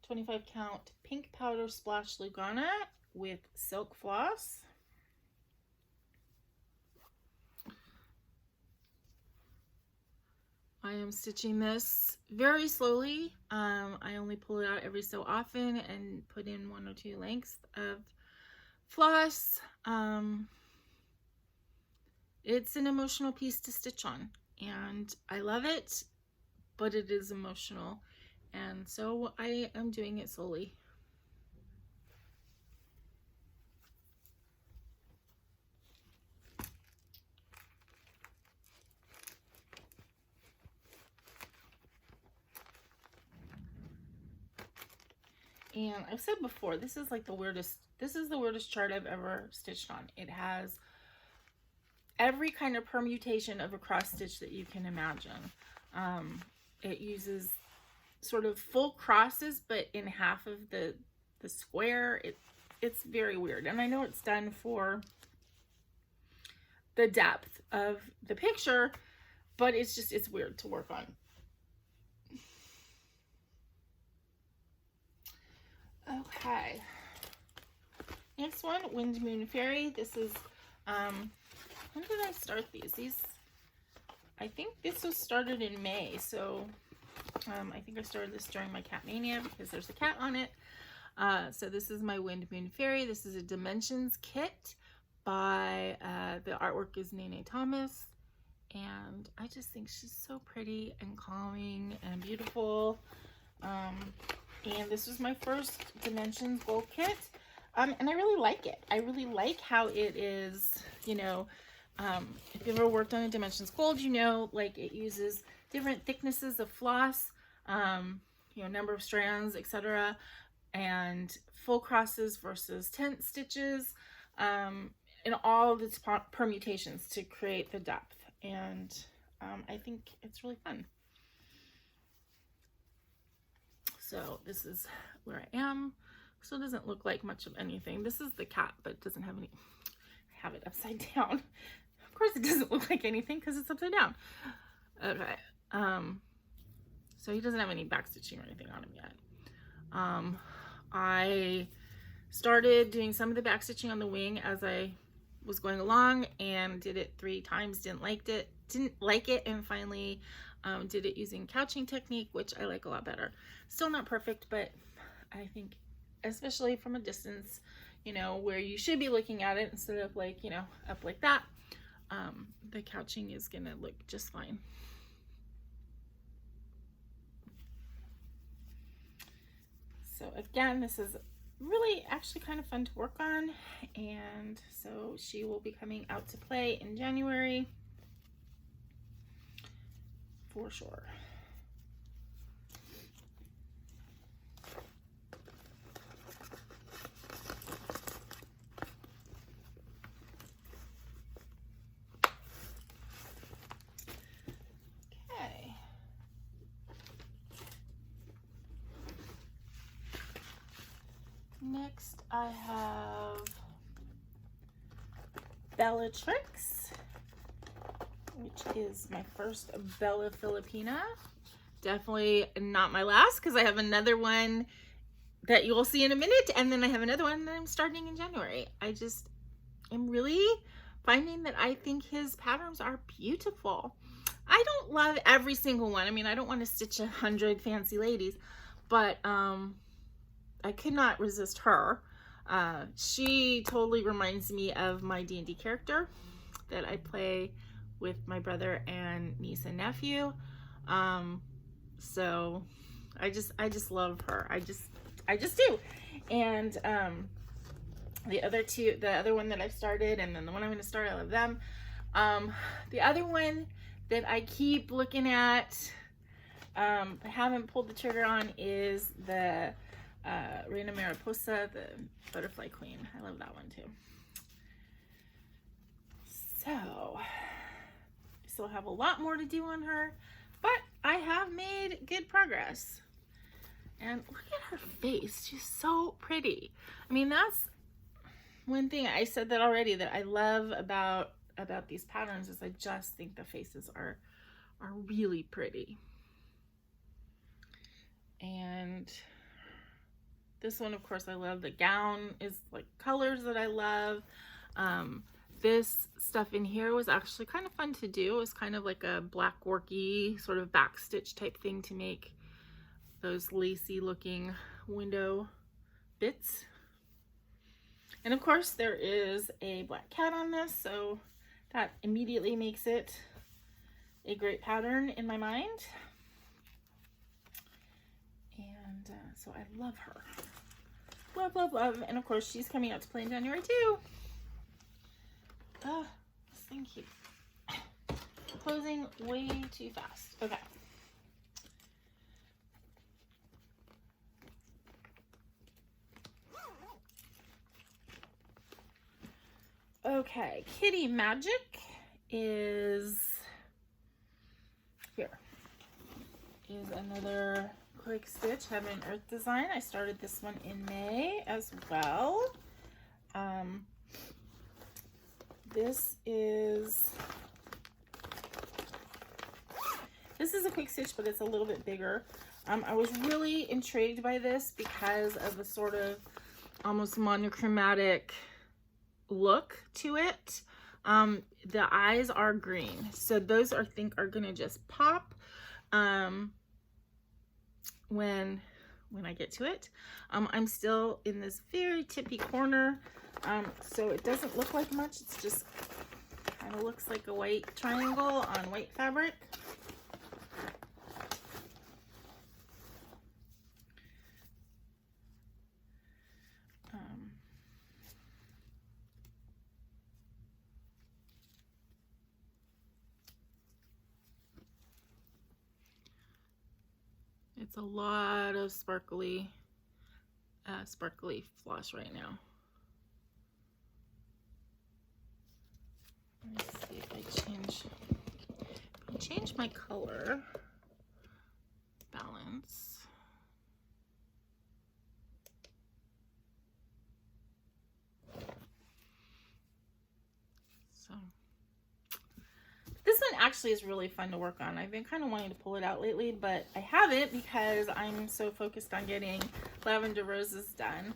25 count pink powder splash Lugana with silk floss. I am stitching this very slowly. I only pull it out every so often and put in 1 or 2 lengths of floss. It's an emotional piece to stitch on, and I love it, but it is emotional, and so I am doing it slowly. And I've said before, this is like the weirdest chart I've ever stitched on. It has every kind of permutation of a cross stitch that you can imagine. It uses sort of full crosses, but in half of the square. It's very weird, and I know it's done for the depth of the picture, but it's weird to work on. Okay, next one, Wind Moon Fairy. This is when did I start these? I think this was started in May, so I think I started this during my Cat Mania because there's a cat on it. So this is my Wind Moon Fairy. This is a Dimensions kit by, the artwork is Nene Thomas, and I just think she's so pretty and calming and beautiful. And this was my first Dimensions gold kit, and I really like it. I really like how it is, you know, if you've ever worked on a Dimensions gold, you know, like it uses different thicknesses of floss, you know, number of strands, etc., and full crosses versus tent stitches, and all of its permutations to create the depth. And I think it's really fun. So this is where I am. So it doesn't look like much of anything. This is the cat, but it doesn't have any. I have it upside down. Of course it doesn't look like anything because it's upside down. Okay. So he doesn't have any back stitching or anything on him yet. I started doing some of the back stitching on the wing as I was going along, and did it 3 times, didn't like it, and finally did it using couching technique, which I like a lot better. Still not perfect, but I think, especially from a distance, you know, where you should be looking at it instead of like, you know, up like that, the couching is gonna look just fine. So again, this is really actually kind of fun to work on, and so she will be coming out to play in January for sure. Next I have Bellatrix, which is my first Bella Filipina. Definitely not my last, because I have another one that you will see in a minute, and then I have another one that I'm starting in January. I just am really finding that I think his patterns are beautiful. I don't love every single one. I mean, I don't want to stitch 100 fancy ladies, but I could not resist her. She totally reminds me of my D&D character that I play with my brother and niece and nephew. So I just love her. I just do. And the other one that I've started, and then the one I'm going to start, I love them. The other one that I keep looking at, I haven't pulled the trigger on, is the Reina Mariposa, the Butterfly Queen. I love that one too. So I still have a lot more to do on her, but I have made good progress. And look at her face. She's so pretty. I mean, that's one thing, I said that already, that I love about these patterns, is I just think the faces are really pretty. And this one, of course, I love. The gown is like colors that I love. This stuff in here was actually kind of fun to do. It was kind of like a black worky sort of back stitch type thing to make those lacy looking window bits. And of course there is a black cat on this, so that immediately makes it a great pattern in my mind. And so I love her. Love, love, love. And of course she's coming out to play in January too. This thing keeps closing way too fast. Okay. Okay, Kitty Magic is here. Is another quick stitch, Heaven and Earth design. I started this one in May as well. This is a quick stitch, but it's a little bit bigger. I was really intrigued by this because of the sort of almost monochromatic look to it. The eyes are green, so those I think are gonna just pop when I get to it. I'm still in this very tippy corner, so it doesn't look like much. It's just kind of looks like a white triangle on white fabric. It's a lot of sparkly floss right now. Let's see if I change my color balance. So this one actually is really fun to work on. I've been kind of wanting to pull it out lately, but I haven't because I'm so focused on getting Lavender Roses done.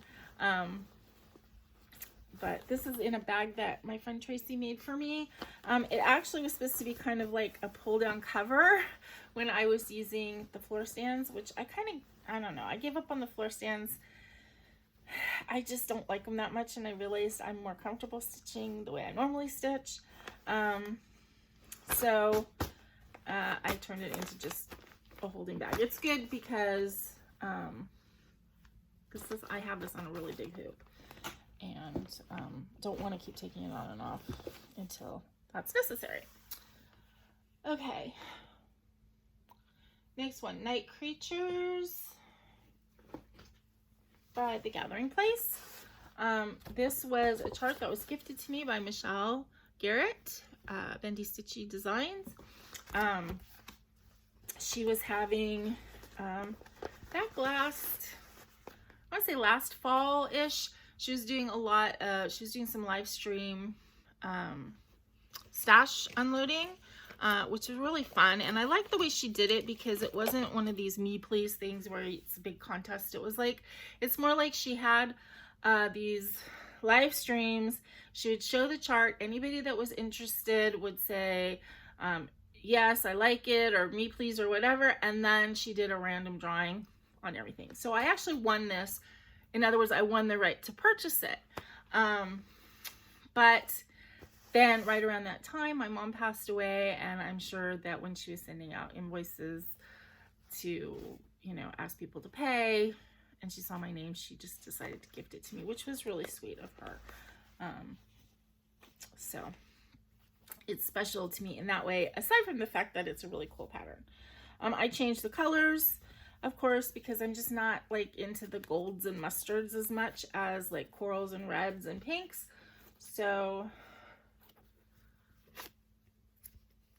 But this is in a bag that my friend Tracy made for me. It actually was supposed to be kind of like a pull down cover when I was using the floor stands, which I don't know. I gave up on the floor stands. I just don't like them that much, and I realized I'm more comfortable stitching the way I normally stitch. So I turned it into just a holding bag. It's good because I have this on a really big hoop, and don't want to keep taking it on and off until that's necessary. Okay, next one, Night Creatures by The Gathering Place. This was a chart that was gifted to me by Michelle Garrett, Bendy Stitchy Designs. She was having that last I want to say last fall-ish. She was doing a lot of, she was doing some live stream stash unloading, which was really fun. And I liked the way she did it because it wasn't one of these me please things where it's a big contest. It was like, it's more like she had these live streams. She would show the chart. Anybody that was interested would say, yes, I like it, or me please, or whatever. And then she did a random drawing on everything. So I actually won this. In other words, I won the right to purchase it. But then right around that time, my mom passed away, and I'm sure that when she was sending out invoices to, you know, ask people to pay, and she saw my name, she just decided to gift it to me, which was really sweet of her. So it's special to me in that way, aside from the fact that it's a really cool pattern. I changed the colors, of course, because I'm just not like into the golds and mustards as much as like corals and reds and pinks. So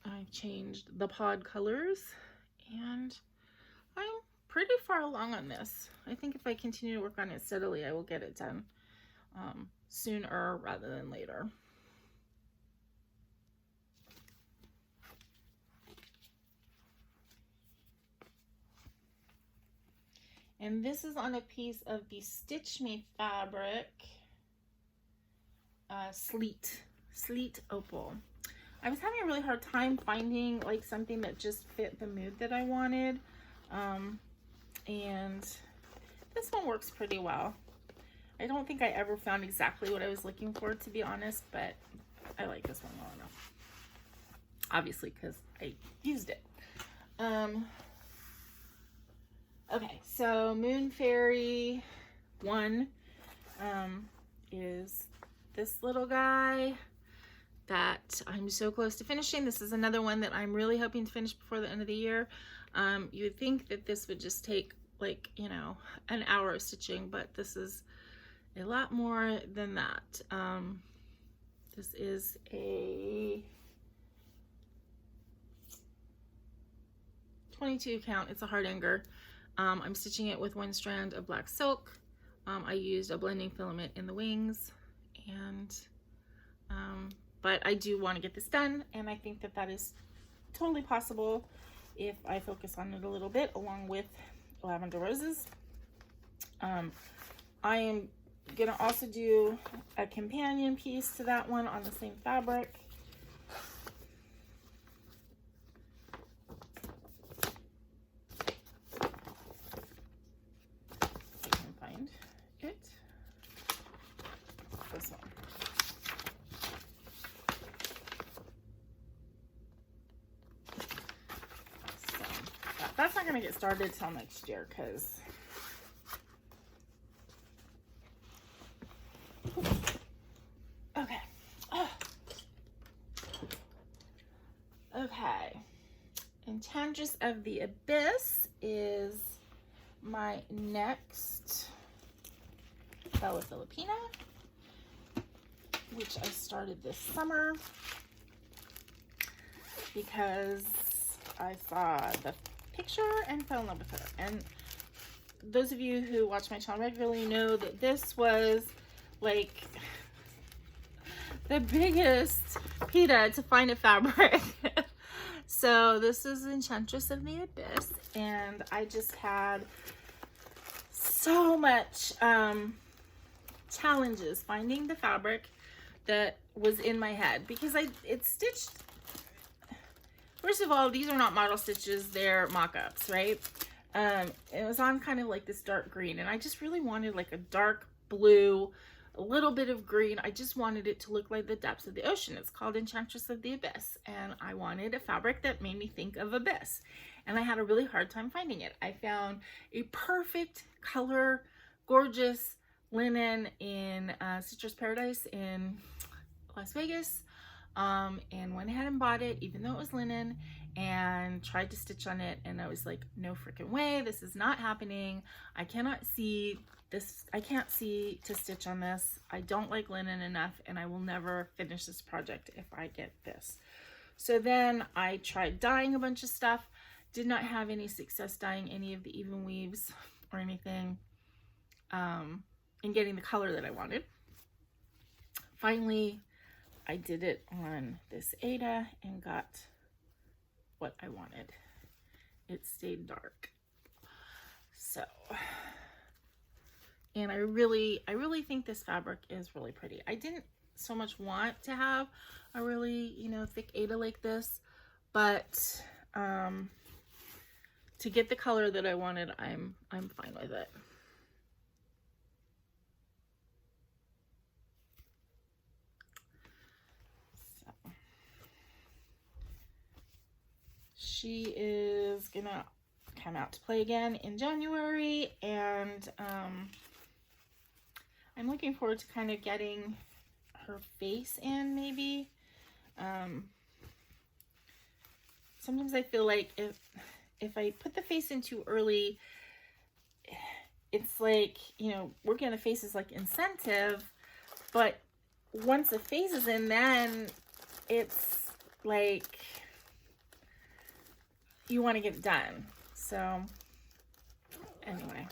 I changed the pod colors, and I'm pretty far along on this. I think if I continue to work on it steadily, I will get it done sooner rather than later. And this is on a piece of BeStitchMe fabric, Sleet Opal. I was having a really hard time finding like something that just fit the mood that I wanted. And this one works pretty well. I don't think I ever found exactly what I was looking for, to be honest, but I like this one well enough. Obviously, because I used it. Okay, so Moon Fairy 1 is this little guy that I'm so close to finishing. This is another one that I'm really hoping to finish before the end of the year. You would think that this would just take like, you know, an hour of stitching, but this is a lot more than that. This is a 22 count. It's a hard hanger. I'm stitching it with one strand of black silk. I used a blending filament in the wings, and but I do want to get this done, and I think that that is totally possible if I focus on it a little bit along with Lavender Roses. I am gonna also do a companion piece to that one on the same fabric. If I can find it. This one. So that's not gonna get started till next year because okay. Enchantress of the Abyss is my next Bella Filipina, which I started this summer because I saw the picture and fell in love with her. And those of you who watch my channel regularly know that this was like the biggest pita to find a fabric. So this is Enchantress of the Abyss, and I just had so much challenges finding the fabric that was in my head, because it's stitched. First of all, these are not model stitches, they're mock-ups, right? It was on kind of like this dark green, and I just really wanted like a dark blue, a little bit of green. I just wanted it to look like the depths of the ocean. It's called Enchantress of the Abyss, and I wanted a fabric that made me think of abyss, and I had a really hard time finding it. I found a perfect color, gorgeous linen in Citrus Paradise in Las Vegas, and went ahead and bought it even though it was linen, and tried to stitch on it, and I was like, no freaking way, this is not happening. I cannot see this. I can't see to stitch on this. I don't like linen enough, and I will never finish this project if I get this. So then I tried dyeing a bunch of stuff, did not have any success dyeing any of the even weaves or anything. and getting the color that I wanted. Finally, I did it on this Aida and got what I wanted. It stayed dark. So, and I really think this fabric is really pretty. I didn't so much want to have a really, you know, thick Aida like this, but to get the color that I wanted, I'm fine with it. So she is gonna come out to play again in January, and I'm looking forward to kind of getting her face in, maybe. Sometimes I feel like if I put the face in too early, it's like, you know, working on the face is like incentive, but once the face is in, then it's like you want to get it done. So anyway,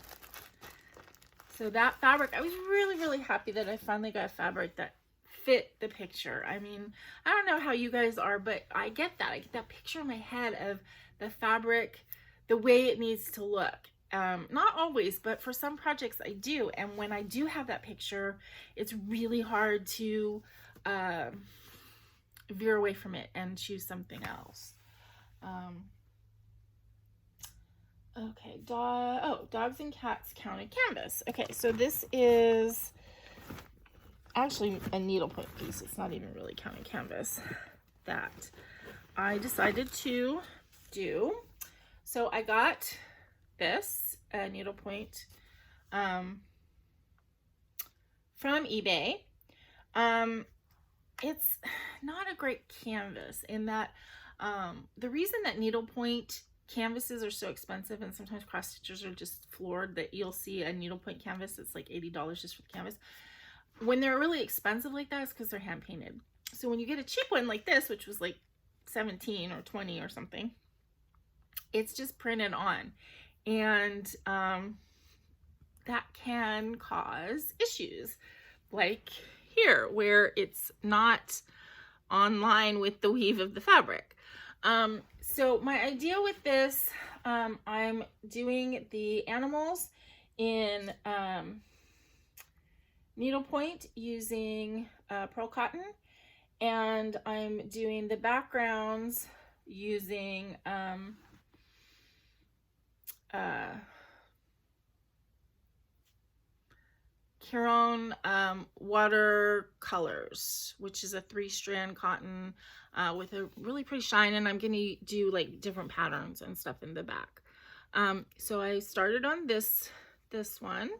so that fabric, I was really happy that I finally got a fabric that fit the picture. I mean, I don't know how you guys are, but I get that. I get that picture in my head of the fabric, the way it needs to look. Not always, but for some projects I do. And when I do have that picture, it's really hard to veer away from it and choose something else. Okay, dogs and cats counted canvas. Okay, so this is actually a needlepoint piece. It's not even really counted canvas that I decided to do. So I got this needlepoint from eBay. It's not a great canvas in that the reason that needlepoint canvases are so expensive, and sometimes cross stitchers are just floored that you'll see a needlepoint canvas that's like $80 just for the canvas. When they're really expensive like that, it's because they're hand painted. So when you get a cheap one like this, which was like 17 or 20 or something, it's just printed on, and that can cause issues like here where it's not online with the weave of the fabric. So my idea with this, I'm doing the animals in needlepoint using pearl cotton, and I'm doing the backgrounds using Caron watercolors, which is a 3-strand cotton with a really pretty shine, and I'm gonna do like different patterns and stuff in the back. So I started on this one.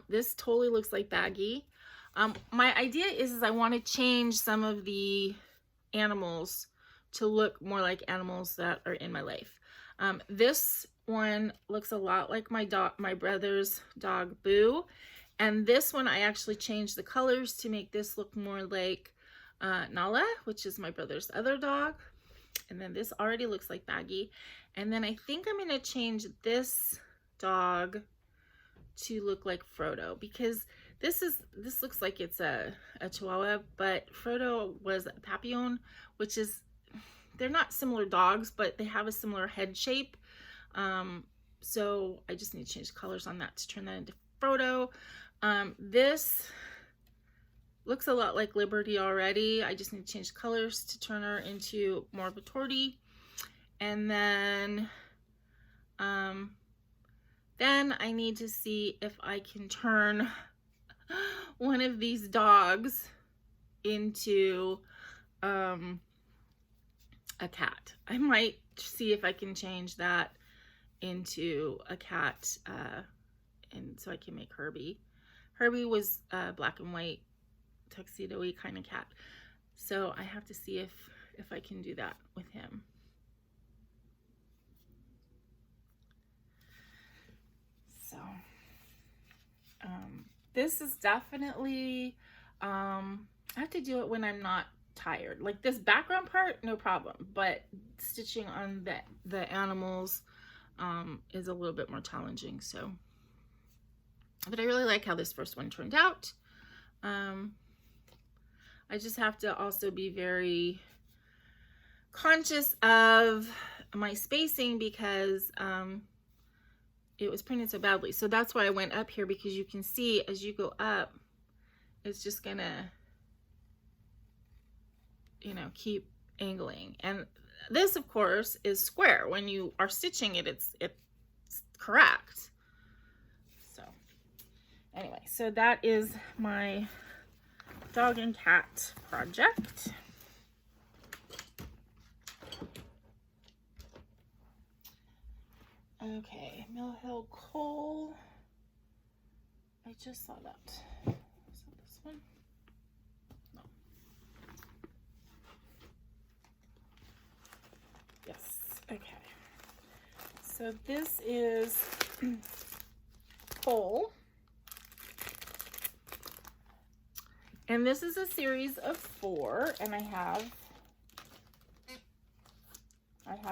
This totally looks like baggy. My idea is I want to change some of the animals to look more like animals that are in my life. This one looks a lot like my brother's dog Pooh, and this one I actually changed the colors to make this look more like Nala, which is my brother's other dog. And then this already looks like baggy, and then I think I'm going to change this dog to look like Frodo, because this looks like it's a Chihuahua, but Frodo was a Papillon, which is, they're not similar dogs, but they have a similar head shape. So I just need to change the colors on that to turn that into Frodo. This looks a lot like Liberty already. I just need to change the colors to turn her into more of a tortie. And then I need to see if I can turn one of these dogs into a cat. I might see if I can change that into a cat, and so I can make Herbie. Herbie was black and white, tuxedo-y kind of cat. So I have to see if I can do that with him. So this is definitely, I have to do it when I'm not tired. Like this background part, no problem, but stitching on the animals, is a little bit more challenging. So, but I really like how this first one turned out. I just have to also be very conscious of my spacing because it was printed so badly. So that's why I went up here, because you can see as you go up, it's just gonna, you know, keep angling. And this, of course, is square. When you are stitching it, it's correct. So anyway, so that is my dog and cat project. Okay, Mill Hill Coal. I just saw that. Is that this one? No. Yes, okay. So this is Coal. And this is a series of 4, and I have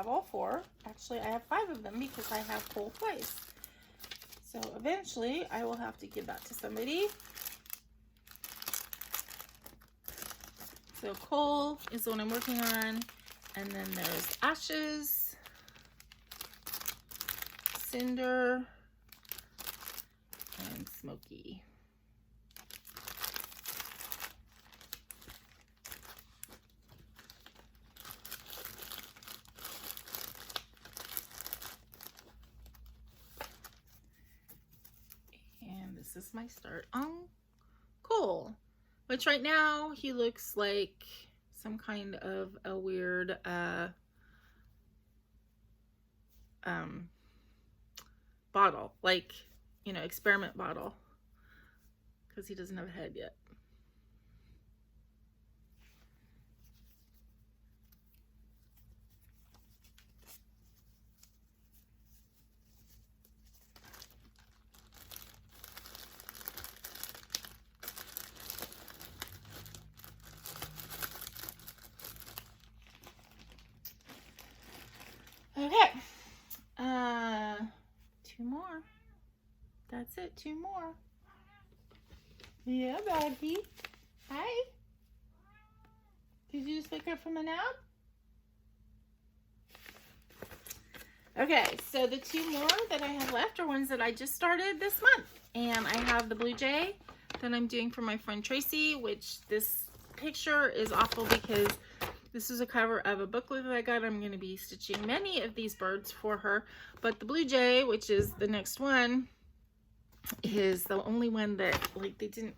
all 4. Actually, I have 5 of them because I have Coal twice. So eventually, I will have to give that to somebody. So Coal is the one I'm working on, and then there's Ashes, Cinder, and Smoky. This is my start on Coal, which right now he looks like some kind of a weird bottle, like, you know, experiment bottle, because he doesn't have a head yet. Okay, 2 more. That's it, 2 more. Yeah, baby. Hi. Did you just wake up from a nap? Okay, so the 2 more that I have left are ones that I just started this month. And I have the Blue Jay that I'm doing for my friend Tracy, which this picture is awful because this is a cover of a booklet that I got. I'm going to be stitching many of these birds for her, but the Blue Jay, which is the next one, is the only one that, like, they didn't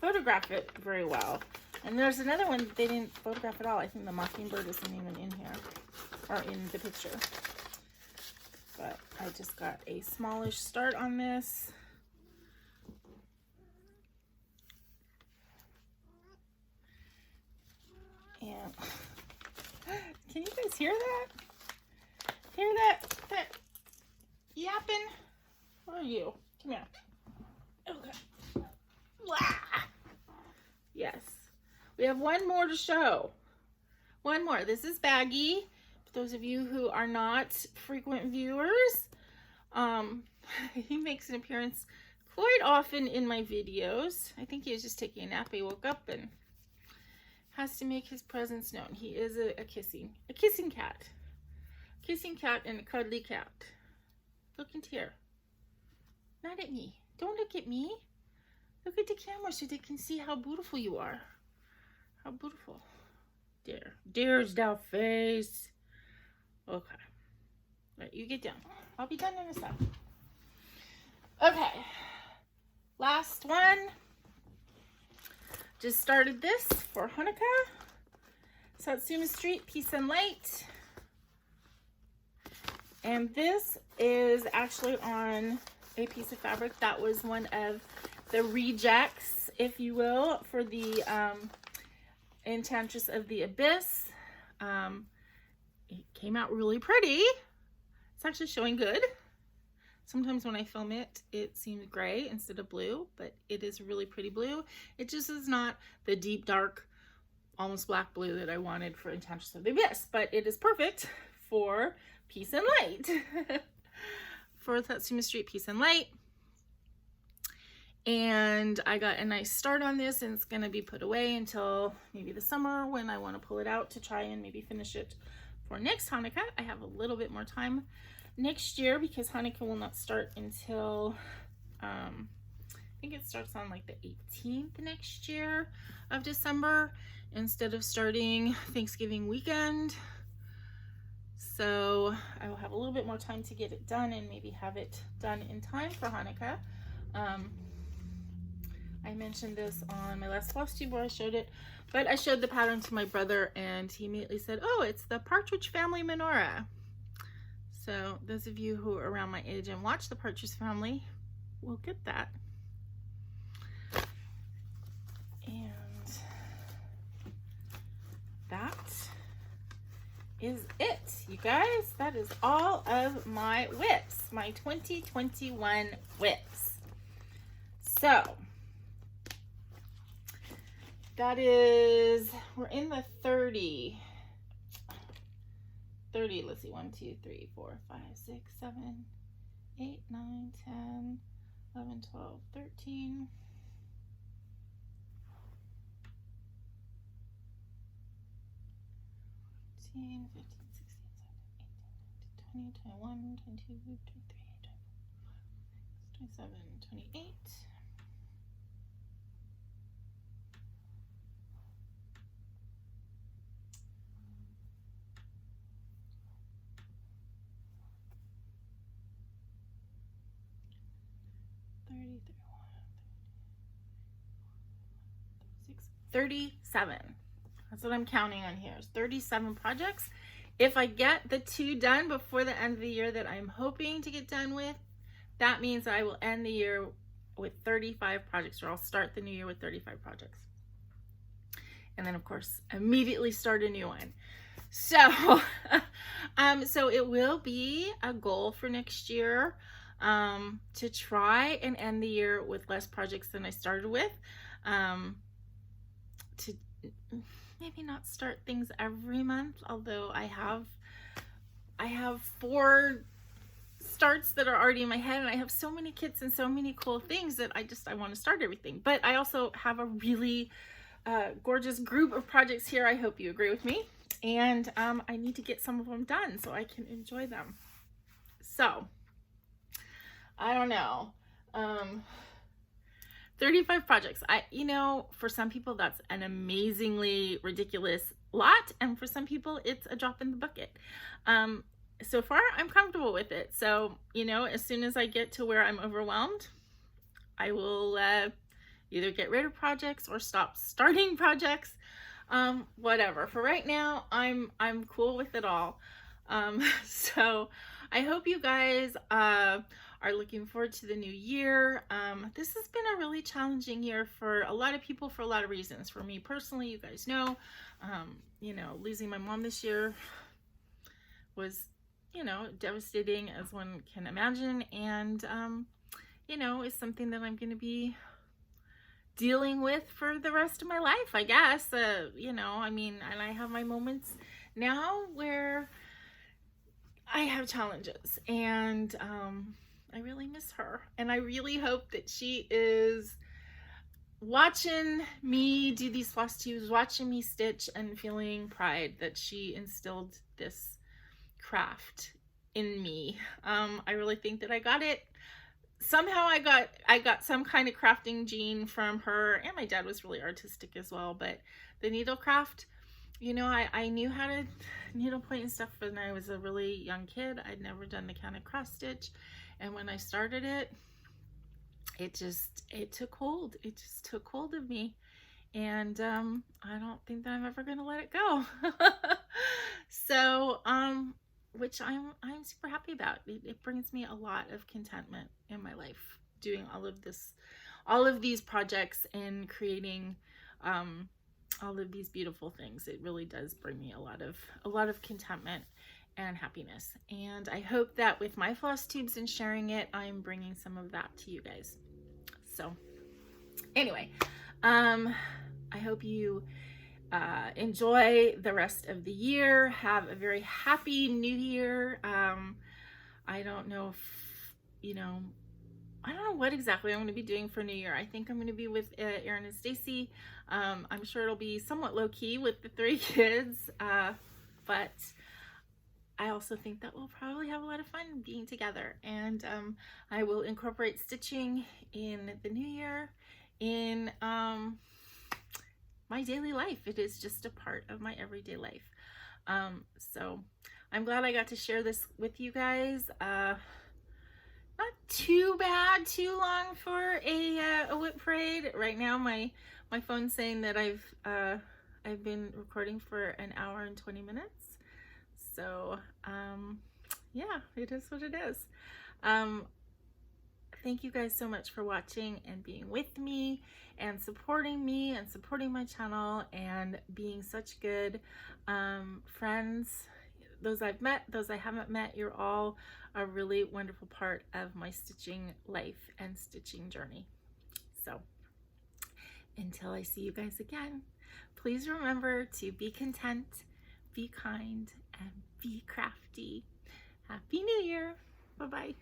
photograph it very well. And there's another one that they didn't photograph at all. I think the mockingbird isn't even in here or in the picture. But I just got a smallish start on this. And can you guys hear that? Hear that yapping? Where are you? Come here. Okay. Blah. Yes. We have 1 more to show. 1 more. This is Baggy. For those of you who are not frequent viewers, he makes an appearance quite often in my videos. I think he was just taking a nap. He woke up and has to make his presence known. He is a kissing cat. Kissing cat and a cuddly cat. Look into here. Not at me. Don't look at me. Look at the camera so they can see how beautiful you are. How beautiful. There. There's that face. Okay. Right, you get down. I'll be done in a sec. Okay. Last one. Just started this for Hanukkah. Satsuma Street, Peace and Light. And this is actually on a piece of fabric that was one of the rejects, if you will, for the Enchantress of the Abyss. It came out really pretty. It's actually showing good. Sometimes when I film it, it seems gray instead of blue, but it is really pretty blue. It just is not the deep, dark, almost black blue that I wanted for Enchantress of the Abyss, but it is perfect for Peace and Light. 4th Satsuma Street Peace and Light. And I got a nice start on this, and it's going to be put away until maybe the summer when I want to pull it out to try and maybe finish it for next Hanukkah. I have a little bit more time next year because Hanukkah will not start until, I think it starts on like the 18th next year of December instead of starting Thanksgiving weekend. So I will have a little bit more time to get it done and maybe have it done in time for Hanukkah. I mentioned this on my last FlossTube where I showed it, but I showed the pattern to my brother and he immediately said, oh, it's the Partridge Family menorah. So those of you who are around my age and watch the Partridge Family will get that. And that is it, you guys. That is all of my WIPs, my 2021 WIPs. So that is, we're in the 30, let's see, 1, 2, 3, 4, 5, 6, 7, 8, 9, 10, 11, 12, 13, 14, 15, 16, 17, 18, 19, 20, 21, 22, 23, 24, 27, 28. 37. That's what I'm counting on here. It's 37 projects. If I get the 2 done before the end of the year that I'm hoping to get done with, that means I will end the year with 35 projects, or I'll start the new year with 35 projects. And then of course, immediately start a new one. So, so it will be a goal for next year to try and end the year with less projects than I started with. To maybe not start things every month, although I have 4 starts that are already in my head, and I have so many kits and so many cool things that I want to start everything. But I also have a really gorgeous group of projects here. I hope you agree with me. And I need to get some of them done so I can enjoy them. So I don't know. 35 projects. You know, for some people that's an amazingly ridiculous lot, and for some people it's a drop in the bucket. So far I'm comfortable with it. So, you know, as soon as I get to where I'm overwhelmed, I will either get rid of projects or stop starting projects. Whatever. For right now, I'm cool with it all. So I hope you guys are looking forward to the new year. This has been a really challenging year for a lot of people for a lot of reasons. For me personally, you guys know, you know, losing my mom this year was, you know, devastating as one can imagine. And, you know, it's something that I'm going to be dealing with for the rest of my life, I guess. You know, I mean, and I have my moments now where I have challenges, and I really miss her, and I really hope that she is watching me do these floss tubes, watching me stitch, and feeling pride that she instilled this craft in me. I really think that I got it. Somehow I got some kind of crafting gene from her, and my dad was really artistic as well. But the needlecraft, you know, I knew how to needlepoint and stuff when I was a really young kid. I'd never done the kind of cross stitch, and when I started it, it took hold. It just took hold of me, and I don't think that I'm ever gonna let it go. So which I'm super happy about. It brings me a lot of contentment in my life, doing all of these projects and creating all of these beautiful things. It really does bring me a lot of contentment and happiness. And I hope that with my floss tubes and sharing it, I'm bringing some of that to you guys. So anyway, I hope you enjoy the rest of the year. Have a very happy new year. I don't know if, you know, I don't know what exactly I'm going to be doing for New Year. I think I'm going to be with Aaron and Stacy. I'm sure it'll be somewhat low-key with the 3 kids, but I also think that we'll probably have a lot of fun being together. And I will incorporate stitching in the new year in my daily life. It is just a part of my everyday life. So I'm glad I got to share this with you guys. Not too bad, too long for a WIP parade. Right now, my phone's saying that I've been recording for an hour and 20 minutes. So yeah, it is what it is. Thank you guys so much for watching and being with me and supporting my channel and being such good friends. Those I've met, those I haven't met, you're all a really wonderful part of my stitching life and stitching journey. So until I see you guys again, please remember to be content, be kind, and be crafty. Happy New Year. Bye-bye.